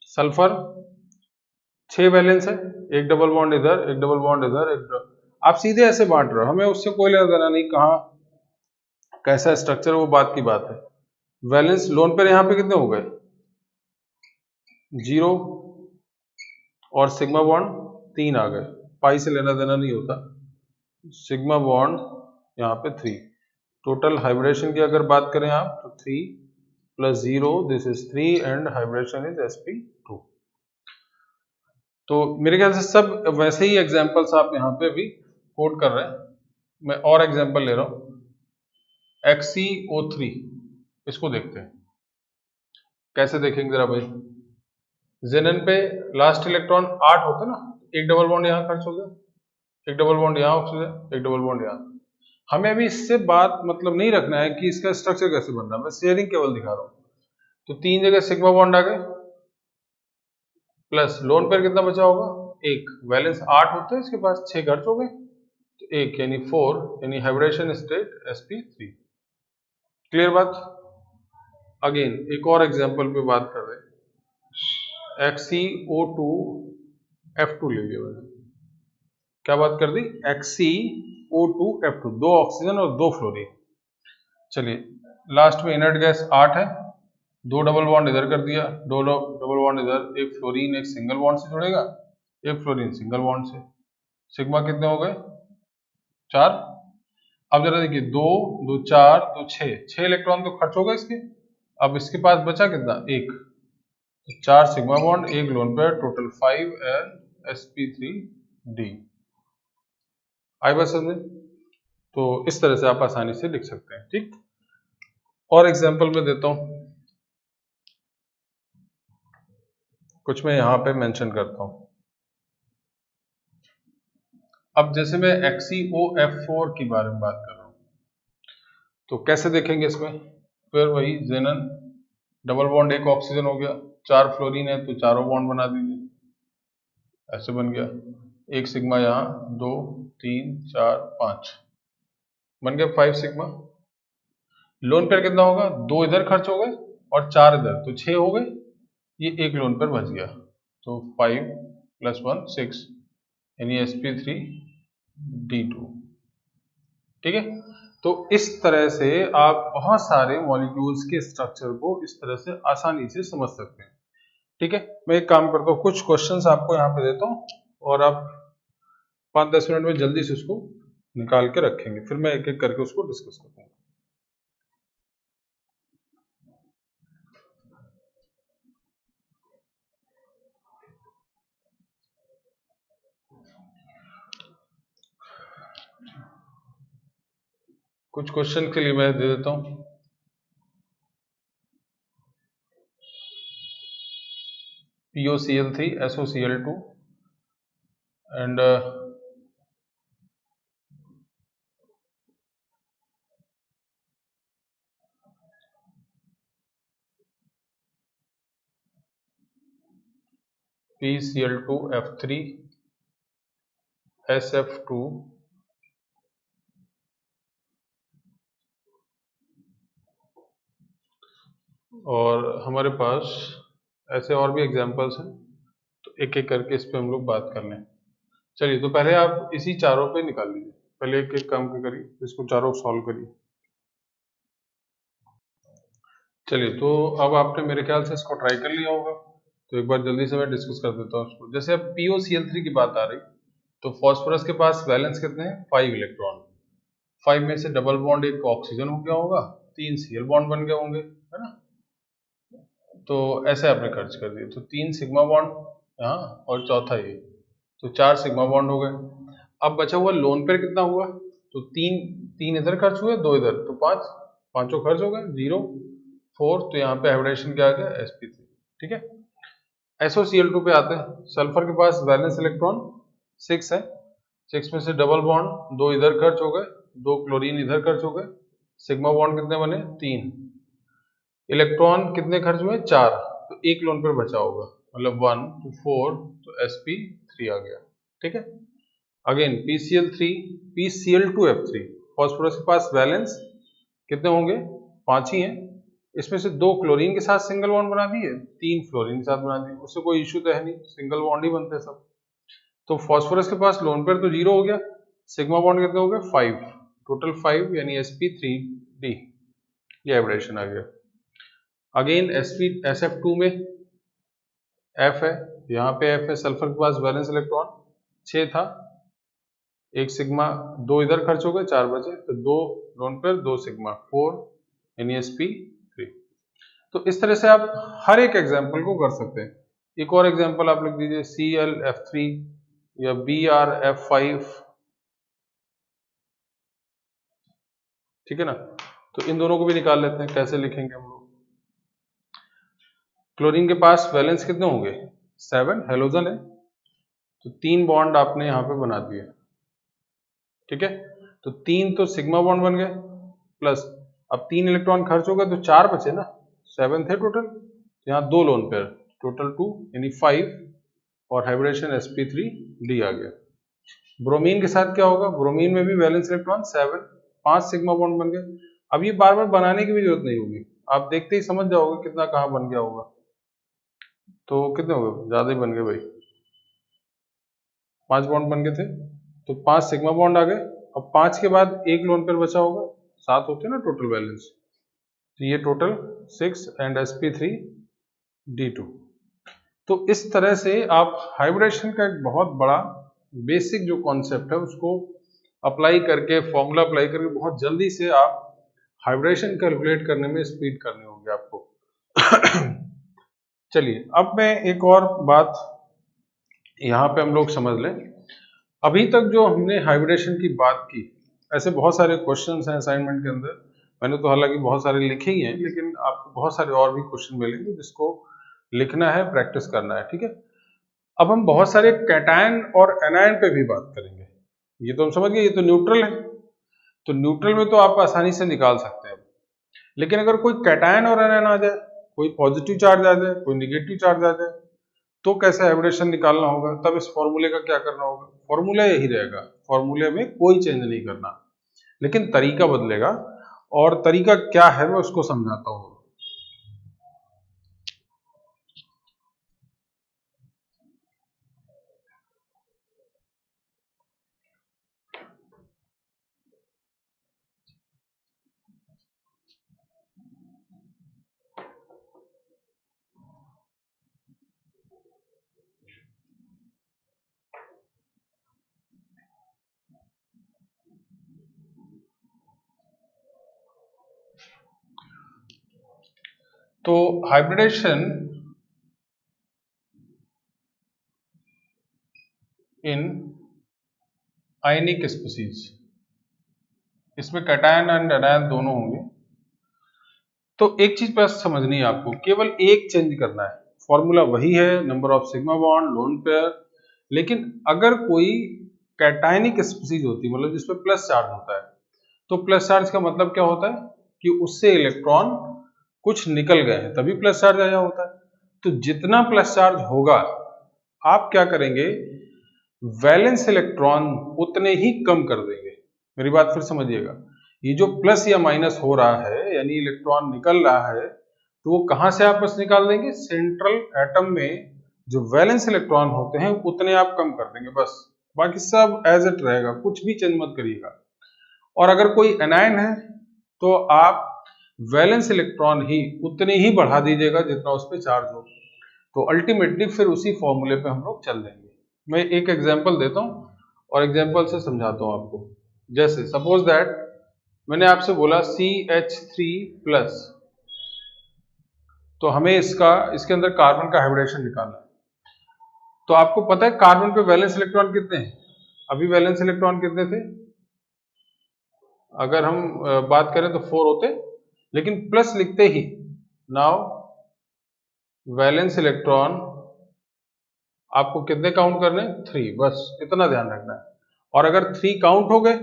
सल्फर 6 वैलेंस है, एक डबल बॉन्ड इधर एक डबल बॉन्ड इधर, आप सीधे ऐसे बांट रहे हो, हमें उससे कोई लेना देना नहीं, कहाँ कैसा स्ट्रक्चर वो बात की बात है। वैलेंस लोन पेयर यहाँ पे कितने हो गए, 0, और सिग्मा बॉन्ड 3 आ गए, पाई से लेना देना नहीं होता, सिग्मा बॉन्ड यहाँ पे 3, टोटल हाइब्रिडेशन की अगर बात करें आप तो 3 + 0 this is 3 and hybridization is sp2। तो मेरे ख्याल से सब वैसे ही एग्जांपल्स आप यहाँ पे भी कोट कर रहे हैं। मैं और एग्जांपल ले रहा हूँ, XeO3, इसको देखते हैं, कैसे देखेंगे जरा भाई। जेनन पे लास्ट इलेक्ट्रॉन 8 होता ना, एक डबल बॉन्ड यहाँ खर्च हो गया, एक डबल बॉन्ड यहाँ ऑक्सीजन, एक डबल बॉन्ड यहाँ। हमें अभी इससे बात मतलब नहीं रखना है कि इसका स्ट्रक्चर कैसे बन रहा है, मैं शेयरिंग केवल दिखा रहा हूँ। तो 3 जगह सिग्मा बॉन्ड आ गए, प्लस लोन पेयर कितना बचा होगा, एक, वैलेंस 8 होते हैं इसके पास, 6 खर्च हो गए, तो एक यानी 4, यानी हाइब्रिडेशन स्टेट sp3। क्लियर बात। अगेन एक और एग्जांपल पे बात कर रहे हैं, XeO2F2 ले लिया मैंने, क्या बात कर दी, XeO2F2, 2 ऑक्सीजन और 2 फ्लोरीन। चलिए लास्ट में इनर्ट गैस 8 है, 2 डबल बॉन्ड इधर कर दिया, 2 डबल बॉन्ड इधर, एक फ्लोरीन एक सिंगल बॉन्ड से जुड़ेगा, एक फ्लोरीन सिंगल बॉन्ड से, सिग्मा कितने हो गए, 4। अब जरा देखिए, 2 2 4 2 6 इलेक्ट्रॉन तो खर्च हो गए इसके, अब इसके पास बचा कितना, एक, 4 सिग्मा बॉन्ड एक lone pair, total 5 and sp3d। आई बात समझे। तो इस तरह से आप आसानी से लिख सकते हैं, ठीक। और एग्जांपल में देता हूं, कुछ मैं यहां पे मेंशन करता हूं। अब जैसे मैं XeOF4 के बारे में बात कर रहा हूं, तो कैसे देखेंगे इसमें, फिर वही जेनन, डबल बॉन्ड एक ऑक्सीजन हो गया, 4 फ्लोरीन है तो चारों बॉन्ड बना दीजिए, ऐसे बन गया, एक सिग्मा यहाँ, 2 3 4 5, बन गया 5 सिग्मा। लोन पेयर कितना होगा, 2 इधर खर्च हो गए और 4 इधर, तो 6 हो गए, ये एक लोन पेयर बच गया, तो 5 + 1 6, यानी sp3d2। ठीक है, तो इस तरह से आप बहुत सारे मॉलिक्यूल्स के स्ट्रक्चर को इस तरह से आसानी से समझ सकते हैं। ठीक है, मैं एक काम करता हूँ, कुछ क्वेश्चंस आपको यहाँ पे देता हूँ और आप 5-10 मिनट में जल्दी से उसको निकाल के रखेंगे, फिर मैं एक एक करके उसको डिस्कस करूँगा। कुछ क्वेश्चन के लिए मैं दे देता हूं। POCl3 SOCl2 and PCl2F3 SF2 और हमारे पास ऐसे और भी एग्जांपल्स हैं, तो एक एक करके इस पे हम लोग बात कर लें। चलिए, तो पहले आप इसी चारों पे निकाल लीजिए, पहले एक एक काम करिए, इसको चारों सॉल्व करिए। चलिए, तो अब आपने मेरे ख्याल से इसको ट्राई कर लिया होगा, तो एक बार जल्दी से मैं डिस्कस कर देता हूँ उसको। जैसे अब POCl3 की बात आ रही, तो फॉस्फोरस के पास वैलेंस कितने हैं? 5 इलेक्ट्रॉन। 5 में से डबल बॉन्ड एक ऑक्सीजन हो गया होगा, 3 Cl बॉन्ड बन गए होंगे, है ना। तो ऐसे आपने खर्च कर दिए, तो 3 सिग्मा बॉन्ड यहाँ और चौथा ये, तो 4 सिग्मा बॉन्ड हो गए। अब बचा हुआ लोन पेयर कितना हुआ? तो तीन तीन इधर खर्च हुए, 2 इधर, तो 5, पांचों खर्च हो गए, 0 4, तो यहाँ पे हाइब्रिडेशन क्या आ गया? sp3। ठीक है, SOCl2 पे आते हैं। सल्फर के पास वैलेंस इलेक्ट्रॉन 6 है, 6 में से डबल बॉन्ड 2 इधर खर्च हो गए, 2 क्लोरीन इधर खर्च हो गए, सिग्मा बॉन्ड कितने बने? 3। इलेक्ट्रॉन कितने खर्च हुए? 4, तो एक लोन पेयर बचा होगा, मतलब 1 to 4, तो sp3 आ गया। ठीक है, अगेन PCl2F3, फॉस्फोरस के पास वैलेंस कितने होंगे? 5 ही हैं, इसमें से 2 क्लोरीन के साथ सिंगल बॉन्ड बना दिए, 3 फ्लोरीन के साथ बना दिए, उससे कोई इश्यू तो है नहीं, सिंगल बॉन्ड ही बनते सब। तो फॉस्फोरस के पास लोन पेयर तो 0 हो गया, सिग्मा बॉन्ड कितने हो गए? 5, टोटल 5 यानी sp3d, ये हाइब्रिडेशन आ गया। अगेन SF2 में F है, यहाँ पे F है, सल्फर के पास वैलेंस इलेक्ट्रॉन 6 था, एक सिग्मा, 2 इधर खर्च हो गए, 4 बचे, तो 2 लोन पेयर, 2 सिग्मा, 4 यानी sp3। तो इस तरह से आप हर एक एग्जाम्पल को कर सकते हैं। एक और एग्जाम्पल आप लिख दीजिए, ClF3 या BrF5, ठीक है ना। तो इन दोनों को भी निकाल लेते हैं, कैसे लिखेंगे हम लोग। क्लोरीन के पास वैलेंस कितने होंगे? 7, हेलोजन है, तो 3 बॉन्ड आपने यहाँ पे बना दिए। ठीक है, तो 3 तो सिग्मा बॉन्ड बन गए, प्लस अब 3 इलेक्ट्रॉन खर्च हो गए, तो 4 बचे ना, 7 थे टोटल, तो यहाँ 2 लोन पेयर, टोटल 2 यानी 5, और हाइब्रिडेशन sp3d आ गया। ब्रोमीन के साथ क्या होगा? ब्रोमीन में भी वैलेंस इलेक्ट्रॉन 7, 5 सिग्मा बॉन्ड बन गए। अब ये बार बार बनाने की भी जरूरत नहीं होगी, आप देखते ही समझ जाओगे कितना कहाँ बन गया होगा। तो कितने हो गए? ज्यादा ही बन गए भाई, 5 बॉन्ड बन गए थे, तो 5 सिग्मा बॉन्ड आ गए। अब 5 के बाद एक लोन पेयर बचा होगा, 7 होते हैं ना टोटल वैलेंस, तो ये टोटल 6 एंड sp3d2। तो इस तरह से आप हाइब्रिडेशन का एक बहुत बड़ा बेसिक जो कॉन्सेप्ट है उसको अप्लाई करके, फॉर्मूला अप्लाई करके बहुत जल्दी से आप हाइब्रिडेशन कैलकुलेट करने में स्पीड करनी होगी आपको। चलिए, अब मैं एक और बात यहाँ पे हम लोग समझ लें। अभी तक जो हमने हाइब्रिडेशन की बात की, ऐसे बहुत सारे क्वेश्चंस हैं असाइनमेंट के अंदर, मैंने तो हालांकि बहुत सारे लिखे ही हैं, लेकिन आपको बहुत सारे और भी क्वेश्चन मिलेंगे जिसको लिखना है, प्रैक्टिस करना है। ठीक है, अब हम बहुत सारे कैटायन और एनायन पे भी बात करेंगे। ये तो हम समझ गए, ये तो न्यूट्रल है, तो न्यूट्रल में तो आप आसानी से निकाल सकते हैं। लेकिन अगर कोई कैटायन और एनायन आ जाए, कोई पॉजिटिव चार्ज आ जाए, कोई निगेटिव चार्ज आ जाए, तो कैसे हाइब्रिडेशन निकालना होगा, तब इस फॉर्मूले का क्या करना होगा? फॉर्मूला यही रहेगा, फॉर्मूले में कोई चेंज नहीं करना, लेकिन तरीका बदलेगा, और तरीका क्या है मैं उसको समझाता हूँ। तो हाइब्रिडेशन इन आयनिक स्पीसीज, इसमें कैटायन एंड एनायन दोनों होंगे। तो एक चीज बस समझनी है आपको, केवल एक चेंज करना है, फॉर्मूला वही है, number of sigma bond, lone pair. लेकिन अगर कोई कैटायनिक स्पीसीज होती है, मतलब जिसमें प्लस चार्ज होता है, तो प्लस चार्ज का मतलब क्या होता है कि उससे इलेक्ट्रॉन कुछ निकल गए हैं, तभी प्लस चार्ज आया होता है। तो जितना प्लस चार्ज होगा, आप क्या करेंगे, वैलेंस इलेक्ट्रॉन उतने ही कम कर देंगे। मेरी बात फिर समझिएगा, ये जो प्लस या माइनस हो रहा है, यानी इलेक्ट्रॉन निकल रहा है, तो वो कहां से आप बस निकाल देंगे, सेंट्रल एटम में जो वैलेंस इलेक्ट्रॉन होते हैं उतने आप कम कर देंगे बस, बाकी सब एज इट रहेगा, कुछ भी चेंज मत करिएगा। और अगर कोई एनायन है तो आप वैलेंस इलेक्ट्रॉन ही उतने ही बढ़ा दीजिएगा जितना उस पर चार्ज हो। तो अल्टीमेटली फिर उसी फॉर्मूले पे हम लोग चल देंगे। मैं एक एग्जांपल देता हूं और एग्जांपल से समझाता हूं आपको। जैसे सपोज दैट मैंने आपसे बोला CH3 प्लस, तो हमें इसके अंदर कार्बन का हाइब्रिडेशन निकालना है। तो आपको पता है कार्बन पे वैलेंस इलेक्ट्रॉन कितने हैं, अभी वैलेंस इलेक्ट्रॉन कितने थे, अगर हम बात करें तो 4 होते, लेकिन प्लस लिखते ही नाउ वैलेंस इलेक्ट्रॉन आपको कितने काउंट करने, 3, बस इतना ध्यान रखना है। और अगर 3 काउंट हो गए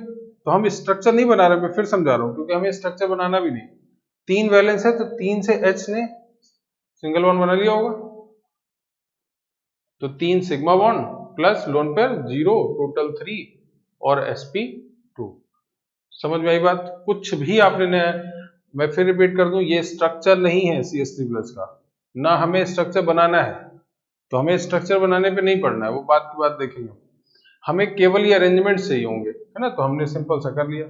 तो हम स्ट्रक्चर नहीं बना रहे, मैं फिर समझा रहा हूं क्योंकि हमें स्ट्रक्चर बनाना भी नहीं। 3 वैलेंस है तो 3 से H ने सिंगल बॉन्ड बना लिया होगा, तो 3 sigma bond plus lone pair 0, total 3 और sp2। समझ में आई बात, कुछ भी आपने नया, मैं फिर रिपीट कर दूं, ये स्ट्रक्चर नहीं है CH3 प्लस का, ना हमें स्ट्रक्चर बनाना है, तो हमें स्ट्रक्चर बनाने पे नहीं पड़ना है, वो बात की बात देखेंगे। हमें केवल ये अरेंजमेंट चाहिए होंगे, है ना, तो हमने सिंपल सा कर लिया।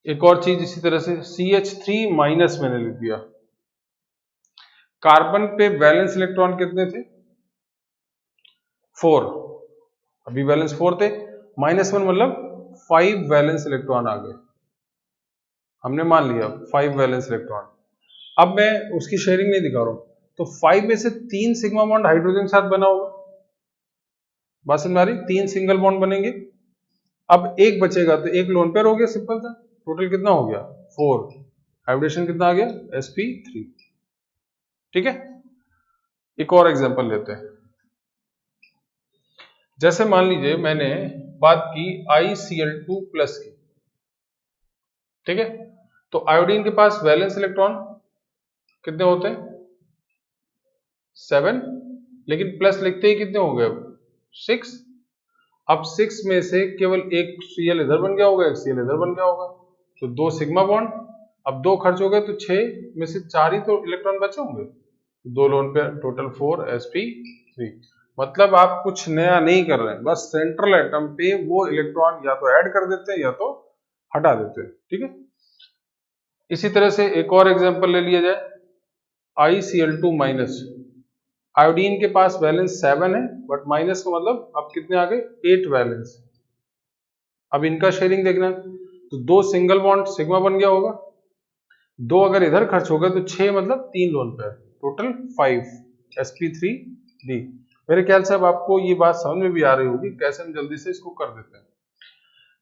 एक और चीज इसी तरह से CH3 माइनस मैंने लिख दिया। कार्बन पे वैलेंस इलेक्ट्रॉन कितने थे, 4, अभी वैलेंस 4 थे, -1 मतलब 5 वैलेंस इलेक्ट्रॉन आ गए, हमने मान लिया 5 वैलेंस इलेक्ट्रॉन। अब मैं उसकी शेयरिंग नहीं दिखा रहा हूं, तो 5 में से 3 सिग्मा बॉन्ड हाइड्रोजन के साथ बना होगा, बात समझ आ रही, 3 सिंगल बॉन्ड बनेंगे। अब एक बचेगा तो एक लोन पेयर हो गया, सिंपल था। टोटल कितना हो गया, 4, हाइब्रिडेशन कितना आ गया, sp3। ठीक है, एक और एग्जांपल लेते हैं। जैसे मान लीजिए मैंने बात की ICl2 प्लस की, ठीक है, तो आयोडीन के पास वैलेंस इलेक्ट्रॉन कितने होते हैं, 7, लेकिन प्लस लिखते ही कितने हो गए, 6। अब 6 में से केवल एक Cl इधर बन गया होगा, एक Cl इधर बन गया होगा, तो 2 सिग्मा बॉन्ड, अब 2 खर्च हो गए तो 6 में से 4 ही तो इलेक्ट्रॉन बचे होंगे, 2 लोन पेयर, टोटल 4 sp3। मतलब आप कुछ नया नहीं कर रहे हैं, बस सेंट्रल एटम पे वो इलेक्ट्रॉन या तो ऐड कर देते हैं या तो हटा देते हैं। ठीक है, इसी तरह से एक और एग्जांपल ले लिया जाए, ICl2 माइनस, आयोडीन के पास वैलेंस 7 है, बट माइनस का मतलब अब कितने आ गए, 8 वैलेंस। अब इनका शेयरिंग देखना है, तो 2 सिंगल बॉन्ड सिग्मा बन गया होगा, 2 अगर इधर खर्च हो गए तो 6 मतलब 3 लोन पेयर, टोटल 5 sp3d। मेरे ख्याल से अब आपको ये बात समझ में भी आ रही होगी कैसे हम जल्दी से इसको कर देते हैं।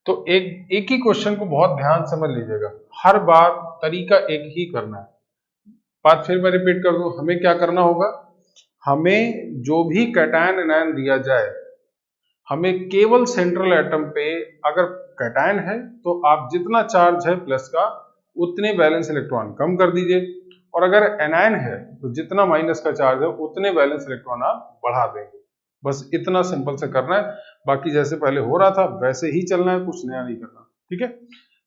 तो एक ही क्वेश्चन को बहुत ध्यान समझ लीजिएगा, हर बार तरीका एक ही करना है। बात फिर मैं रिपीट कर दूं, हमें क्या करना होगा, हमें जो भी कैटायन एनायन दिया जाए, हमें केवल सेंट्रल एटम पे अगर कैटायन है तो आप जितना चार्ज है प्लस का उतने वैलेंस इलेक्ट्रॉन कम कर दीजिए, और अगर एनायन है तो जितना माइनस का चार्ज है उतने वैलेंस इलेक्ट्रॉन आप बढ़ा देंगे। बस इतना सिंपल से करना है, बाकी जैसे पहले हो रहा था वैसे ही चलना है, कुछ नया नहीं करना। ठीक है,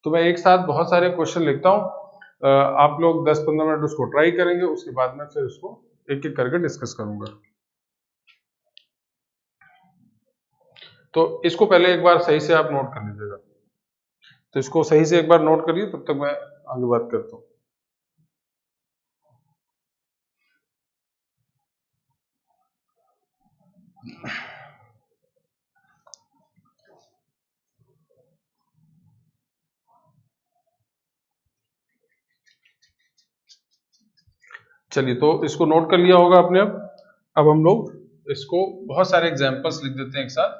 तो मैं एक साथ बहुत सारे क्वेश्चन लिखता हूँ, आप लोग 10-15 मिनट उसको ट्राई करेंगे, उसके बाद मैं फिर उसको एक एक करके डिस्कस करूंगा। तो इसको पहले एक बार सही से आप नोट कर लीजिएगा, तो इसको सही से एक बार नोट करिए, तब तक मैं आगे बात करता हूँ। चलिए, तो इसको नोट कर लिया होगा आपने। अब हम लोग इसको बहुत सारे एग्जांपल्स लिख देते हैं एक साथ,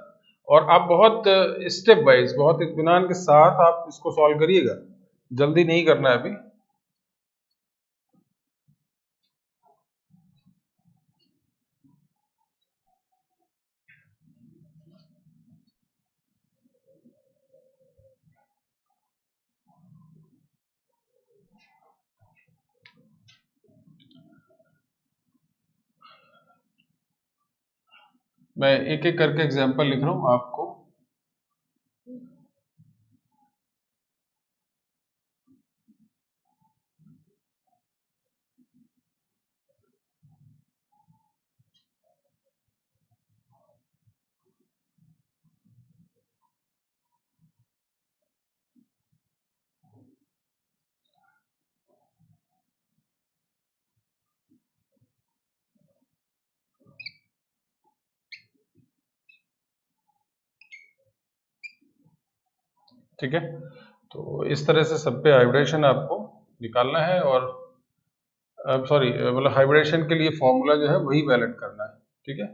और आप बहुत स्टेप वाइज, बहुत इत्मीनान के साथ आप इसको सॉल्व करिएगा, जल्दी नहीं करना है अभी। मैं एक एक करके एग्जांपल लिख रहा हूं आपको। ठीक है, तो इस तरह से सब पे हाइब्रिडेशन आपको निकालना है, और सॉरी मतलब हाइब्रिडेशन के लिए फॉर्मूला जो है वही वैलिड करना है। ठीक है,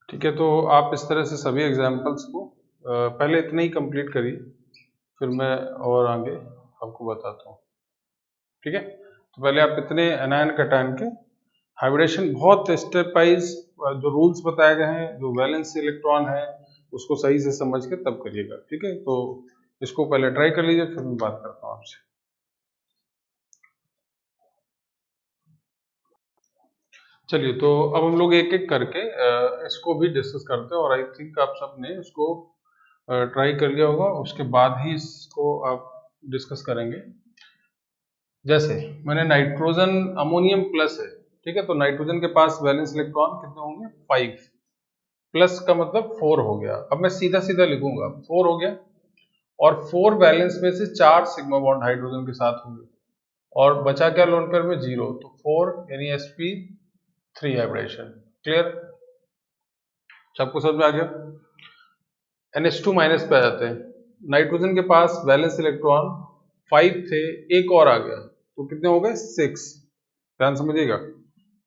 ठीक है, तो आप इस तरह से सभी एग्जांपल्स को पहले इतने ही कंप्लीट करिए, फिर मैं और आगे आपको बताता हूँ। ठीक है, तो पहले आप इतने एनायन कैटायन के हाइब्रिडेशन बहुत स्टेप वाइज जो रूल्स बताए गए हैं, जो वैलेंस इलेक्ट्रॉन है उसको सही से समझ के तब करिएगा। ठीक है, तो इसको पहले ट्राई कर लीजिए, फिर मैं बात करता हूँ आपसे। चलिए, तो अब हम लोग एक एक करके इसको भी डिस्कस करते हैं, और आई थिंक आप सब ने इसको ट्राई कर लिया होगा, उसके बाद ही इसको आप डिस्कस करेंगे। जैसे मैंने नाइट्रोजन अमोनियम प्लस है, ठीक है, तो नाइट्रोजन के पास वैलेंस इलेक्ट्रॉन कितने होंगे? 5, प्लस का मतलब 4 हो गया। अब मैं सीधा सीधा लिखूंगा, 4 हो गया, और 4 वैलेंस में से 4 सिग्मा बॉन्ड हाइड्रोजन के साथ होंगे, और बचा क्या लोन पेयर में? 0, तो 4 यानी sp3 हाइब्रिडेशन। क्लियर? सबको समझ में आ गया? NH2 माइनस पे आ जाते हैं। नाइट्रोजन के पास वैलेंस इलेक्ट्रॉन 5 थे, एक और आ गया, तो कितने हो गए? 6। ध्यान समझिएगा,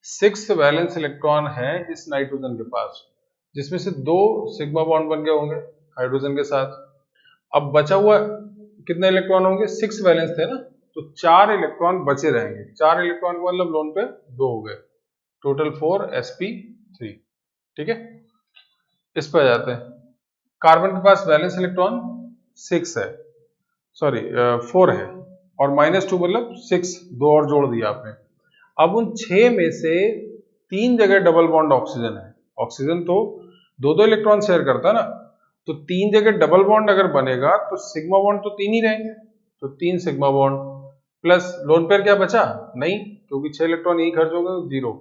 6 वैलेंस इलेक्ट्रॉन है इस नाइट्रोजन के पास, जिसमें से 2 सिग्मा बॉन्ड बन गए होंगे हाइड्रोजन के साथ। अब बचा हुआ कितने इलेक्ट्रॉन होंगे? 6 वैलेंस थे ना, तो 4 इलेक्ट्रॉन बचे रहेंगे। 4 इलेक्ट्रॉन का मतलब लोन पे 2 हो गए, टोटल 4 sp3। ठीक है, इस पे आ जाते हैं। कार्बन के पास वैलेंस इलेक्ट्रॉन 6 है, सॉरी 4 है, और -2 मतलब 6, 2 और जोड़ दिया आपने। अब उन 6 में से 3 जगह डबल बॉन्ड ऑक्सीजन है। ऑक्सीजन तो 2-2 इलेक्ट्रॉन शेयर करता है ना, तो 3 जगह डबल बॉन्ड अगर बनेगा तो सिग्मा बॉन्ड तो 3 ही रहेंगे, तो 3 sigma bond plus lone pair क्या बचा? नहीं, क्योंकि 6 इलेक्ट्रॉन यही खर्च हो गए, 0,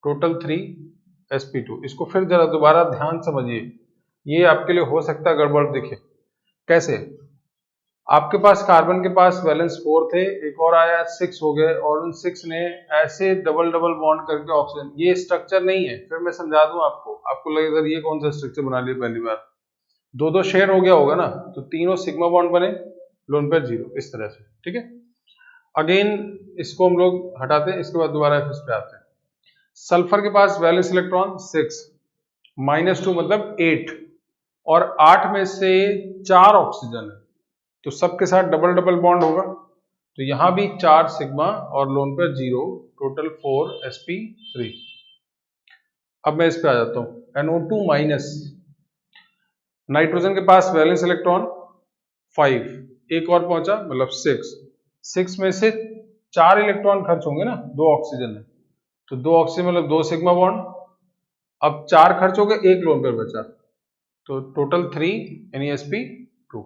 टोटल 3 sp2। इसको फिर जरा दोबारा ध्यान समझिए, ये आपके लिए हो सकता है गड़बड़ दिखे। कैसे? आपके पास कार्बन के पास वैलेंस 4 थे, एक और आया 6 हो गए, और उन 6 ने ऐसे डबल डबल बॉन्ड करके ऑक्सीजन, ये स्ट्रक्चर नहीं है, फिर मैं समझा दूं आपको, आपको लगेगा ये कौन सा स्ट्रक्चर बना लिया पहली बार। 2-2 शेयर हो गया होगा ना, तो तीनों सिग्मा बॉन्ड बने, लोन पेयर 0, इस तरह से। ठीक है, अगेन इसको हम लोग हटाते हैं, इसके बाद दोबारा इस पे आते हैं। सल्फर के पास वैलेंस इलेक्ट्रॉन 6, -2 मतलब 8, और 8 में से 4 ऑक्सीजन है, तो सबके साथ डबल डबल बॉन्ड होगा, तो यहां भी 4 सिग्मा और लोन पेयर 0, टोटल 4 sp3। अब मैं इस पे आ जाता हूं, NO2 माइनस। नाइट्रोजन के पास वैलेंस इलेक्ट्रॉन 5, एक और पहुंचा मतलब 6 में से 4 इलेक्ट्रॉन खर्च होंगे ना, 2 ऑक्सीजन है तो 2 ऑक्सीजन मतलब 2 सिग्मा बॉन्ड। अब 4 खर्च हो गए, एक लोन पेयर बचा तो टोटल 3 NeSP2।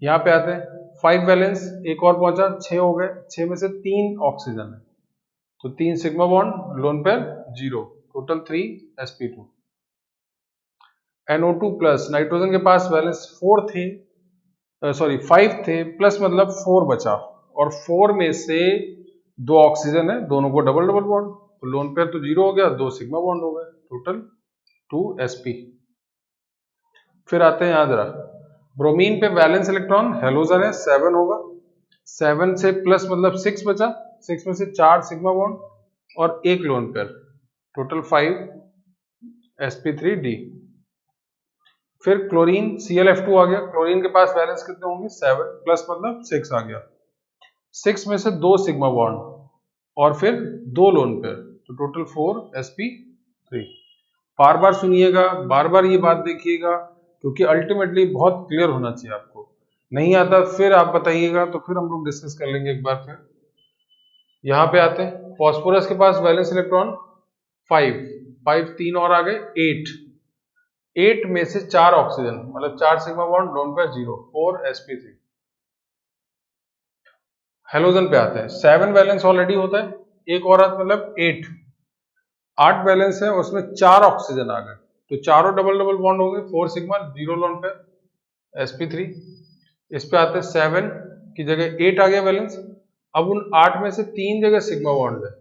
यहाँ पे आते हैं 5 वैलेंस, एक और पहुंचा 6 हो गए, 6 में से 3 ऑक्सीजन है तो 3 sigma bond, lone pair 0, total 3 sp2। NO2 plus, nitrogen के पास वैलेंस 4 थे, सॉरी 5 थे, प्लस मतलब 4 बचा और 4 में से 2 ऑक्सीजन है, दोनों को डबल डबल बॉन्ड तो लोन पेयर तो 0 हो गया, 2 सिग्मा बॉन्ड हो गए, टोटल 2 sp। फिर आते हैं यहाँ जरा, ब्रोमीन पे वैलेंस इलेक्ट्रॉन हेलोजन है 7 होगा, 7 से प्लस मतलब 6 बचा, 6 में से 4 सिग्मा बॉन्ड और एक लोन पेयर, टोटल 5 sp3d। फिर क्लोरीन Cl(F2) आ गया, क्लोरीन के पास वैलेंस कितने होंगे 7 प्लस मतलब 6 आ गया, 6 में से 2 सिग्मा बॉन्ड और फिर 2 लोन पेयर तो टोटल 4 sp3। बार बार सुनिएगा, बार बार ये बात देखिएगा क्योंकि अल्टीमेटली बहुत क्लियर होना चाहिए आपको। नहीं आता फिर आप बताइएगा तो फिर हम लोग डिस्कस कर लेंगे एक बार। फिर यहाँ पे आते हैं, फॉस्फोरस के पास वैलेंस इलेक्ट्रॉन 5 3 और आ गए 8 में से 4 ऑक्सीजन मतलब 4 sigma bond, lone pair 0, 4 sp3। Halogen पे आते हैं, 7 वैलेंस ऑलरेडी होता है, एक और मतलब 8 वैलेंस है, उसमें 4 ऑक्सीजन आ गए तो चारों डबल डबल बॉन्ड हो गए, 4 सिग्मा 0 लोन पेयर sp3। इस पे आते हैं 7 की जगह 8 आ गया वैलेंस, अब उन 8 में से 3 जगह सिग्मा बॉन्ड है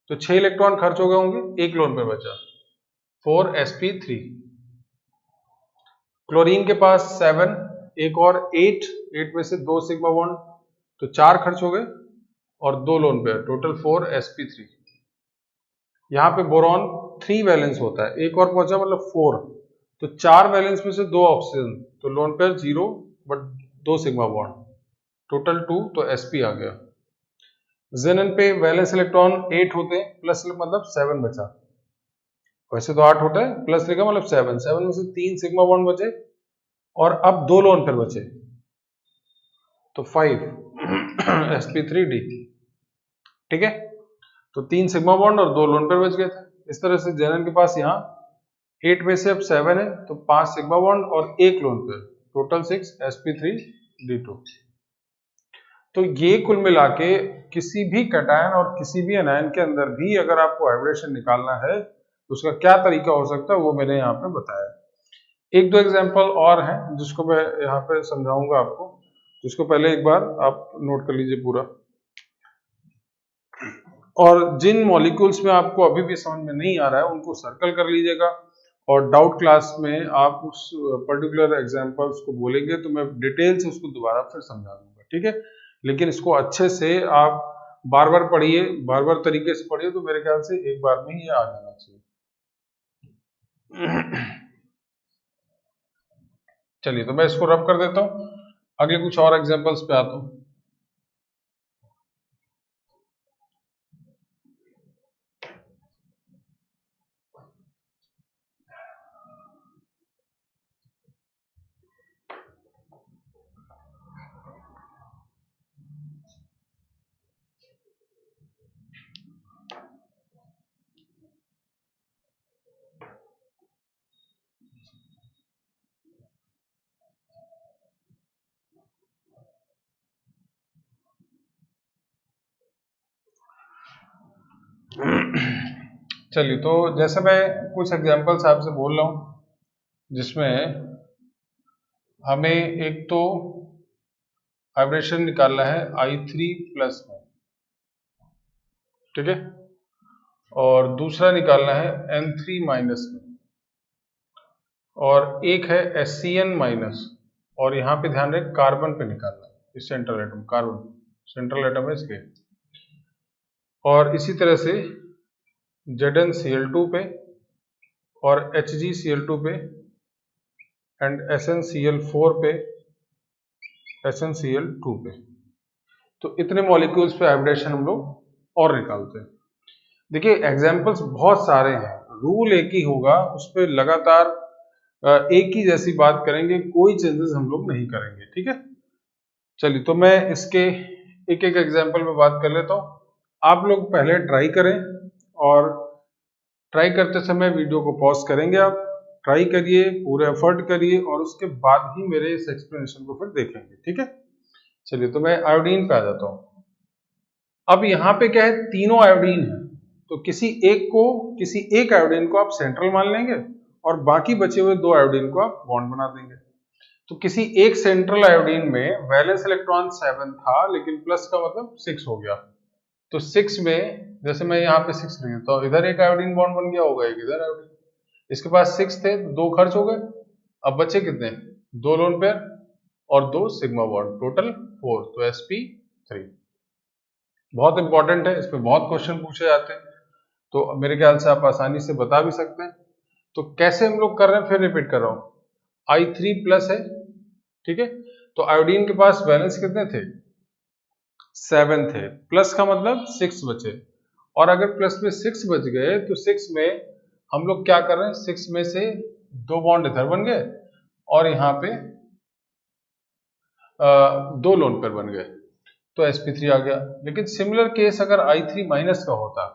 तो 6 इलेक्ट्रॉन खर्च हो गए होंगे, एक लोन पेयर बचा, 4 sp3। क्लोरीन के पास 7, एक और 8 में से 2 सिग्मा बॉन्ड तो 4 खर्च हो गए और 2 लोन पेयर, टोटल 4 sp3। यहाँ पे बोरॉन 3 वैलेंस होता है, एक और पहुंचा मतलब 4 तो 4 वैलेंस में से 2 ऑक्सीजन तो lone pair 0 but 2 sigma bond, total 2 तो sp आ गया। जेनन पे वैलेंस इलेक्ट्रॉन 8 होते हैं, प्लस मतलब 7 बचा, वैसे तो 8 होता है, प्लस लिखा मतलब 7 में से 3 सिग्मा बॉन्ड बचे और अब 2 लोन पेयर बचे तो 5 sp3d। ठीक है, तो 3 सिग्मा बॉन्ड और 2 लोन पेयर बच गए थे। इस तरह से जेनन के पास यहाँ 8 में से अब 7 है तो 5 सिग्मा बॉन्ड और एक लोन पेयर, टोटल 6 sp3d2। तो ये कुल मिला के किसी भी कैटायन और किसी भी एनायन के अंदर भी अगर आपको हाइब्रिडेशन निकालना है तो उसका क्या तरीका हो सकता है वो मैंने यहाँ पे बताया। एक दो एग्जांपल और हैं जिसको मैं यहाँ पे समझाऊंगा आपको, जिसको पहले एक बार आप नोट कर लीजिए पूरा। और जिन मॉलिक्यूल्स में आपको अभी भी समझ में नहीं आ रहा है उनको सर्कल कर लीजिएगा और डाउट क्लास में आप उस पर्टिकुलर एग्जांपल्स को बोलेंगे तो मैं डिटेल से उसको दोबारा फिर समझा दूंगा। ठीक है, लेकिन इसको अच्छे से आप बार बार पढ़िए, बार बार तरीके से पढ़िए तो मेरे ख्याल से एक बार में ही ये आ जाना चाहिए। चलिए तो मैं इसको रब कर देता हूँ, आगे कुछ और एग्जांपल्स पे आता हूँ। चलिए तो जैसे मैं कुछ एग्जांपल्स आपसे बोल रहा हूँ जिसमें हमें एक तो हाइब्रिडेशन निकालना है I3 प्लस में, ठीक है, और दूसरा निकालना है N3 माइनस में, और एक है SCN माइनस, और यहाँ पे ध्यान रखें कार्बन पे निकालना है, इस central atom, carbon central atom है इसके, और इसी तरह से ZnCl2 पे और HgCl2 पे एंड SnCl4 पे, SnCl2 पे। तो इतने मॉलिक्यूल्स पे हाइब्रिडेशन हम लोग और निकालते हैं। देखिए एग्जांपल्स बहुत सारे हैं, रूल एक ही होगा, उस पर लगातार एक ही जैसी बात करेंगे, कोई चेंजेस हम लोग नहीं करेंगे, ठीक है। चलिए, तो मैं इसके एक एक एग्जाम्पल पे बात कर लेता हूँ। आप लोग पहले ट्राई करें और ट्राई करते समय वीडियो को पॉज करेंगे, आप ट्राई करिए, पूरे एफर्ट करिए और उसके बाद ही मेरे इस एक्सप्लेनेशन को फिर देखेंगे, ठीक है। चलिए, तो मैं आयोडीन पे आ जाता हूँ। अब यहाँ पे क्या है, तीनों आयोडीन है, तो किसी एक आयोडीन को आप सेंट्रल मान लेंगे और बाकी बचे हुए 2 आयोडीन को आप बॉन्ड बना देंगे। तो किसी एक सेंट्रल आयोडीन में वैलेंस इलेक्ट्रॉन 7 था, लेकिन प्लस का मतलब 6 हो गया। तो 6 में जैसे मैं यहाँ पे 6 लिख देता हूँ, इधर एक आयोडीन बॉन्ड बन गया होगा, एक इधर आयोडीन, इसके पास 6 थे, 2 खर्च हो गए। अब बचे कितने, 2 लोन पेयर और 2 सिग्मा बॉन्ड, टोटल 4, तो sp3। बहुत इंपॉर्टेंट है, इसमें बहुत क्वेश्चन पूछे जाते हैं, तो मेरे ख्याल से आप आसानी से बता भी सकते हैं। तो कैसे हम लोग कर रहे हैं, फिर रिपीट कर रहा हूँ। I3 प्लस है, ठीक है, तो आयोडीन के पास वैलेंस कितने थे, 7 थे, प्लस का मतलब 6 बचे, और अगर प्लस में 6 बच गए तो 6 में हम लोग क्या कर रहे हैं, 6 में से 2 बॉन्ड इधर बन गए और यहाँ पे 2 लोन पेयर बन गए, तो sp3 आ गया। लेकिन सिमिलर केस अगर I3 माइनस का होता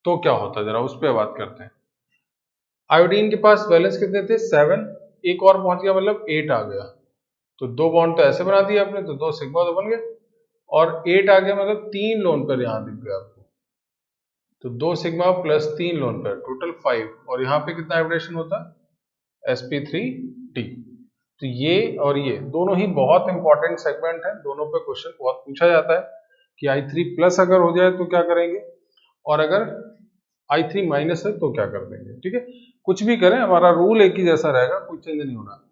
तो क्या होता, जरा उस पर बात करते हैं। आयोडीन के पास बैलेंस कितने थे, 7, एक और पहुंच गया मतलब 8 आ गया, तो 2 बॉन्ड तो ऐसे बना दिए आपने, तो 2 सिग्मा तो बन गए, और 8 आ गया मतलब 3 लोन पेयर यहाँ दिख गया आपको, तो 2 sigma plus 3 loan pair, total 5, और यहाँ पे कितना हाइब्रिडेशन होता है, sp3t। तो ये और ये दोनों ही बहुत इंपॉर्टेंट सेगमेंट है, दोनों पे क्वेश्चन बहुत पूछा जाता है कि I3 प्लस अगर हो जाए तो क्या करेंगे, और अगर I3 माइनस है तो क्या कर देंगे, ठीक है। कुछ भी करें, हमारा रूल एक ही जैसा रहेगा, कोई चेंज नहीं होना।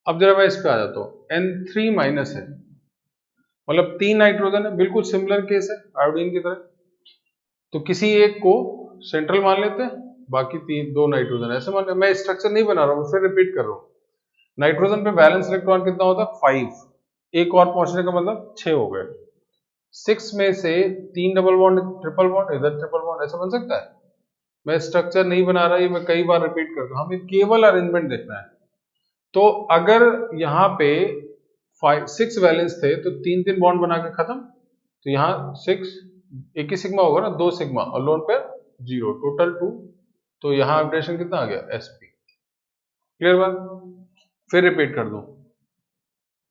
अब जरा मैं इस पे आ जाता हूँ, N3 माइनस है, मतलब 3 नाइट्रोजन है, बिल्कुल सिमिलर केस है आयोडीन की तरह। तो किसी एक को सेंट्रल मान लेते हैं, बाकी 2 नाइट्रोजन ऐसे मान लेते। मैं स्ट्रक्चर नहीं बना रहा हूँ, फिर रिपीट कर रहा हूँ। नाइट्रोजन पे बैलेंस इलेक्ट्रॉन कितना होता है, 5, एक और पहुंचने का मतलब 6 हो गए। 6 में से 3 डबल बॉन्ड, ट्रिपल बॉन्ड, इधर ट्रिपल बॉन्ड, ऐसा बन सकता है। मैं स्ट्रक्चर नहीं बना रहा, ये मैं कई बार रिपीट करता हूँ, हमें केवल अरेंजमेंट देखना है। तो अगर यहाँ पे 6 वैलेंस थे तो 3 बॉन्ड बना के खत्म, तो यहाँ 6, एक ही सिग्मा होगा ना, 2 सिग्मा और लोन पेयर 0, टोटल 2, तो यहाँ हाइब्रिडेशन कितना आ गया, sp। क्लियर बात, फिर रिपीट कर दो।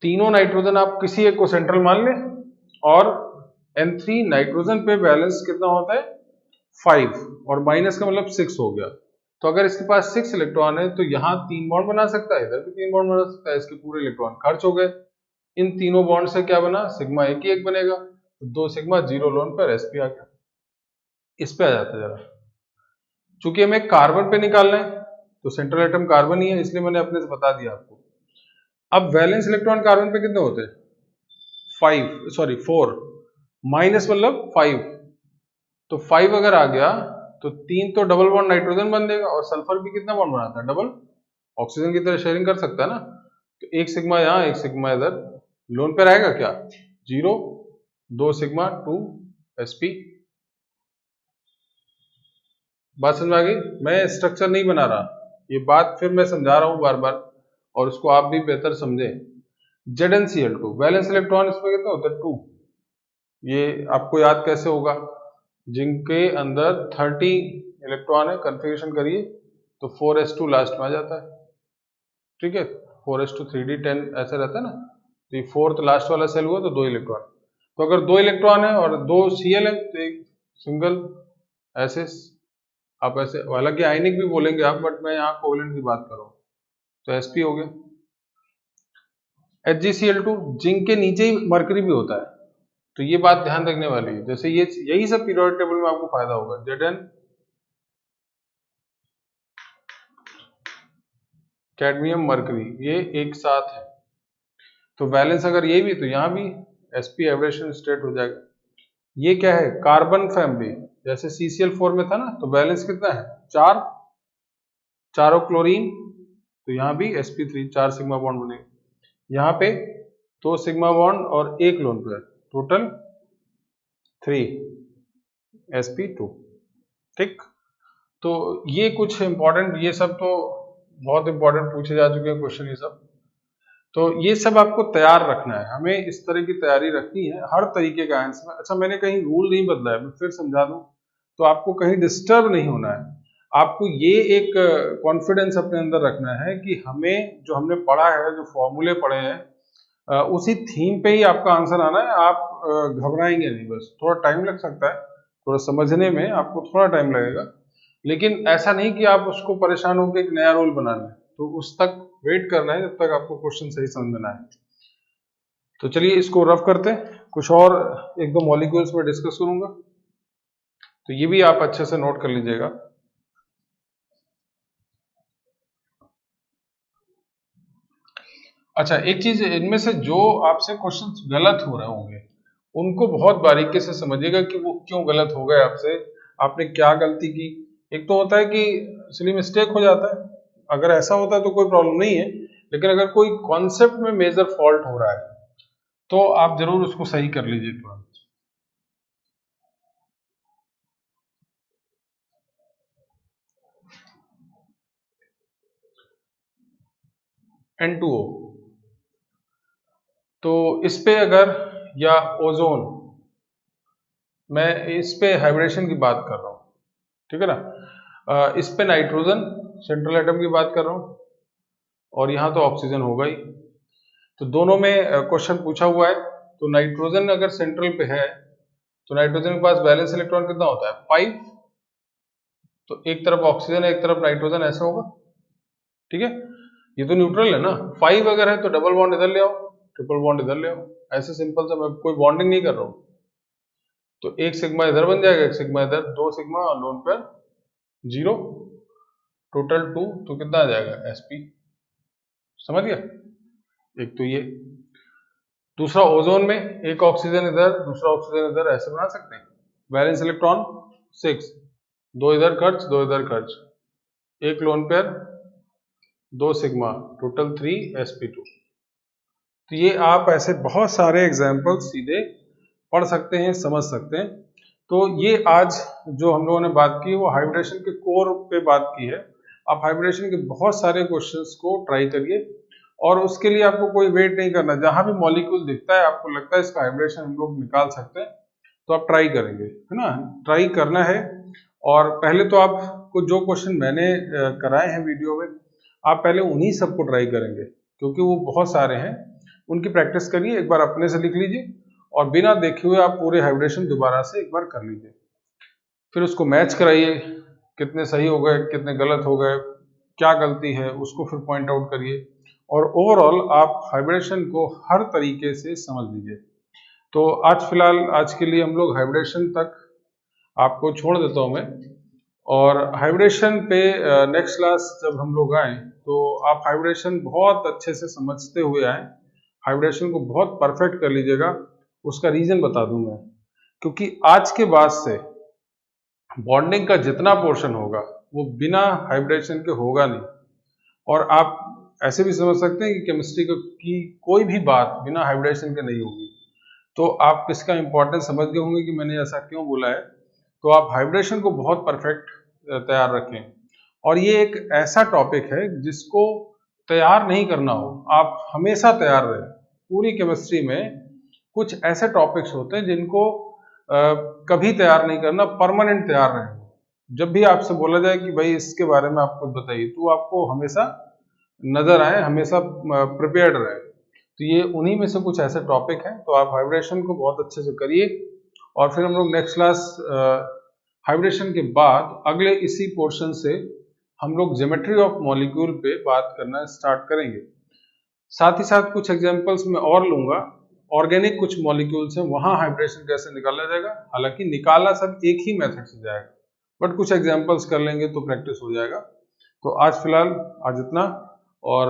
तीनों नाइट्रोजन आप किसी एक को सेंट्रल मान लें, और N3 नाइट्रोजन पे बैलेंस कितना होता है, 5, और माइनस का मतलब 6 हो गया। तो अगर इसके पास 6 इलेक्ट्रॉन है तो यहाँ 3 बॉन्ड बना सकता है, इधर भी 3 बॉन्ड बना सकता है, इसके पूरे इलेक्ट्रॉन खर्च हो गए। इन तीनों बॉन्ड से क्या बना, सिग्मा एक ही एक बनेगा, तो 2 सिग्मा 0 लोन पर sp आ गया। इस पे आ जाता है जरा, चूंकि हमें कार्बन पे निकालना है तो सेंट्रल एटम कार्बन ही है, इसलिए मैंने अपने से बता दिया आपको। अब वैलेंस इलेक्ट्रॉन कार्बन पे कितने होते हैं, 4, माइनस मतलब 5, तो 5 अगर आ गया तो 3 तो डबल बॉन्ड नाइट्रोजन बन देगा, और सल्फर भी कितना बॉन्ड बनाता है, डबल, ऑक्सीजन की तरह शेयरिंग कर सकता है ना। तो 1 सिग्मा यहाँ, 1 सिग्मा इधर, लोन पे रहेगा क्या, 0, 2 सिग्मा 2 sp। बात समझ आ गई, मैं स्ट्रक्चर नहीं बना रहा, ये बात फिर मैं समझा रहा हूँ बार बार, और उसको आप भी बेहतर समझें। ZnCl2 वैलेंस इलेक्ट्रॉन इसमें कितने होते हैं, 2, ये आपको याद कैसे होगा, जिनके अंदर 30 इलेक्ट्रॉन है, कन्फिगरेशन करिए तो 4s2 लास्ट में आ जाता है, ठीक है, 4s2 3d10 ऐसा रहता है ना, तो ये 4th लास्ट वाला सेल हुआ तो 2 इलेक्ट्रॉन। तो अगर 2 इलेक्ट्रॉन है और 2 Cl है तो एक सिंगल, ऐसे आप ऐसे, हालांकि आयनिक भी बोलेंगे आप, बट मैं यहाँ कोवलेंट की बात कर रहा हूँ, तो sp हो गया। HgCl2 जिंक के नीचे ही मरकरी भी होता है, तो ये बात ध्यान रखने वाली है, जैसे ये यही सब पीरियोडिक टेबल में आपको फायदा होगा। Zn कैडमियम मरकरी ये एक साथ है, तो वैलेंस अगर ये भी तो यहाँ भी sp एवरेशन स्टेट हो जाएगा। ये क्या है, कार्बन फैमिली, जैसे CCl4 में था ना, तो वैलेंस कितना है, 4, चारों क्लोरीन, तो यहाँ भी sp3, 4 सिग्मा बॉन्ड बनेगा। यहाँ पे 2 सिग्मा बॉन्ड और 1 लोन पेयर, टोटल 3 sp2, ठीक। तो ये कुछ इंपॉर्टेंट, ये सब तो बहुत इंपॉर्टेंट पूछे जा चुके हैं क्वेश्चन ये सब। तो ये सब आपको तैयार रखना है, हमें इस तरह की तैयारी रखनी है हर तरीके का आंसर। अच्छा, मैंने कहीं रूल नहीं बदला है, मैं फिर समझा दूं, तो आपको कहीं डिस्टर्ब नहीं होना है। आपको ये एक कॉन्फिडेंस अपने अंदर रखना है कि हमें जो हमने पढ़ा है, जो फॉर्मूले पढ़े हैं, उसी थीम पे ही आपका आंसर आना है। आप घबराएंगे नहीं, बस थोड़ा टाइम लग सकता है, थोड़ा समझने में आपको थोड़ा टाइम लगेगा, लेकिन ऐसा नहीं कि आप उसको परेशान होकर एक नया रूल बना लें। तो उस तक वेट करना है जब तक आपको क्वेश्चन सही समझ में ना आए। तो चलिए इसको रफ करते हैं, कुछ और एक दो मॉलिक्यूल्स में डिस्कस करूंगा, तो ये भी आप अच्छे से नोट कर लीजिएगा। अच्छा, एक चीज, इनमें से जो आपसे क्वेश्चंस गलत हो रहे होंगे उनको बहुत बारीकी से समझिएगा कि वो क्यों गलत हो गए आपसे, आपने क्या गलती की। एक तो होता है कि सिली मिस्टेक हो जाता है, अगर ऐसा होता है तो कोई प्रॉब्लम नहीं है, लेकिन अगर कोई कॉन्सेप्ट में मेजर फॉल्ट हो रहा है तो आप जरूर उसको सही कर लीजिए तुरंत। N2O, तो इस पे अगर, या ओजोन, मैं इस पे हाइब्रिडेशन की बात कर रहा हूँ, ठीक है ना। इस पे नाइट्रोजन सेंट्रल एटम की बात कर रहा हूँ, और यहाँ तो ऑक्सीजन होगा ही। तो दोनों में क्वेश्चन पूछा हुआ है, तो नाइट्रोजन अगर सेंट्रल पे है तो नाइट्रोजन के पास वैलेंस इलेक्ट्रॉन कितना होता है, 5। तो एक तरफ ऑक्सीजन है, एक तरफ नाइट्रोजन, ऐसा होगा, ठीक है। ये तो न्यूट्रल है ना, 5 अगर है तो डबल बॉन्ड इधर ले आओ, ट्रिपल बॉन्ड इधर ले आओ, ऐसे सिंपल सा, मैं कोई बॉन्डिंग नहीं कर रहा हूँ। तो एक सिग्मा इधर बन जाएगा, एक सिग्मा इधर, 2 सिग्मा लोन पेयर 0, टोटल 2, तो कितना आ जाएगा, sp। समझ गया, एक तो ये। दूसरा, ओजोन में एक ऑक्सीजन इधर, दूसरा ऑक्सीजन इधर, ऐसे बना सकते हैं। वैलेंस इलेक्ट्रॉन 6, 2 इधर खर्च, 2 इधर खर्च, एक lone pair, 2 sigma, total 3 sp2। तो ये आप ऐसे बहुत सारे एग्जाम्पल सीधे पढ़ सकते हैं, समझ सकते हैं। तो ये आज जो हम लोगों ने बात की वो हाइब्रिडेशन के कोर पे बात की है। आप हाइब्रिडेशन के बहुत सारे क्वेश्चंस को ट्राई करिए, और उसके लिए आपको कोई वेट नहीं करना। जहां भी मॉलिक्यूल दिखता है, आपको लगता है इसका हाइब्रिडेशन हम लोग निकाल सकते हैं, तो आप ट्राई करेंगे, है ना, ट्राई करना है। और पहले तो आपको जो क्वेश्चन मैंने कराए हैं वीडियो में, आप पहले उन्हीं सबको ट्राई करेंगे, क्योंकि वो बहुत सारे हैं। उनकी प्रैक्टिस करिए, एक बार अपने से लिख लीजिए, और बिना देखे हुए आप पूरे हाइब्रिडेशन दोबारा से एक बार कर लीजिए, फिर उसको मैच कराइए, कितने सही हो गए, कितने गलत हो गए, क्या गलती है उसको फिर पॉइंट आउट करिए, और ओवरऑल आप हाइब्रिडेशन को हर तरीके से समझ लीजिए। तो आज फिलहाल, आज के लिए हम लोग हाइब्रिडेशन तक आपको छोड़ देता हूं मैं, और हाइब्रिडेशन पे नेक्स्ट क्लास जब हम लोग आए तो आप हाइब्रिडेशन बहुत अच्छे से समझते हुए आए, हाइब्रिडेशन को बहुत परफेक्ट कर लीजिएगा। उसका रीजन बता दूं मैं, क्योंकि आज के बाद से बॉन्डिंग का जितना पोर्शन होगा वो बिना हाइब्रिडेशन के होगा नहीं। और आप ऐसे भी समझ सकते हैं कि केमिस्ट्री की कोई भी बात बिना हाइब्रिडेशन के नहीं होगी। तो आप इसका इंपॉर्टेंस समझ गए होंगे कि मैंने ऐसा क्यों बोला है। तो आप हाइब्रिडेशन को बहुत परफेक्ट तैयार रखें, और ये एक ऐसा टॉपिक है जिसको तैयार नहीं करना हो, आप हमेशा तैयार रहें। पूरी केमिस्ट्री में कुछ ऐसे टॉपिक्स होते हैं जिनको कभी तैयार नहीं करना, परमानेंट तैयार रहें। जब भी आपसे बोला जाए कि भाई इसके बारे में आप कुछ बताइए, तो आपको हमेशा नजर आए, हमेशा प्रिपेयर्ड रहे। तो ये उन्हीं में से कुछ ऐसे टॉपिक हैं। तो आप हाइब्रिडेशन को बहुत अच्छे से करिए, और फिर हम लोग नेक्स्ट क्लास हाइब्रिडेशन के बाद अगले इसी पोर्शन से हम लोग ज्योमेट्री ऑफ मॉलिक्यूल पे बात करना स्टार्ट करेंगे। साथ ही साथ कुछ एग्जांपल्स मैं और लूंगा, ऑर्गेनिक कुछ मॉलिक्यूल्स हैं, वहां हाइब्रिडेशन कैसे निकाला जाएगा। हालांकि निकाला सब एक ही मेथड से जाएगा, बट कुछ एग्जांपल्स कर लेंगे तो प्रैक्टिस हो जाएगा। तो आज फिलहाल आज इतना, और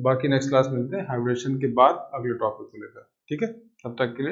बाकी नेक्स्ट क्लास मिलते हैं हाइब्रिडेशन के बाद अगले टॉपिक को लेकर, ठीक है। तब तक के लिए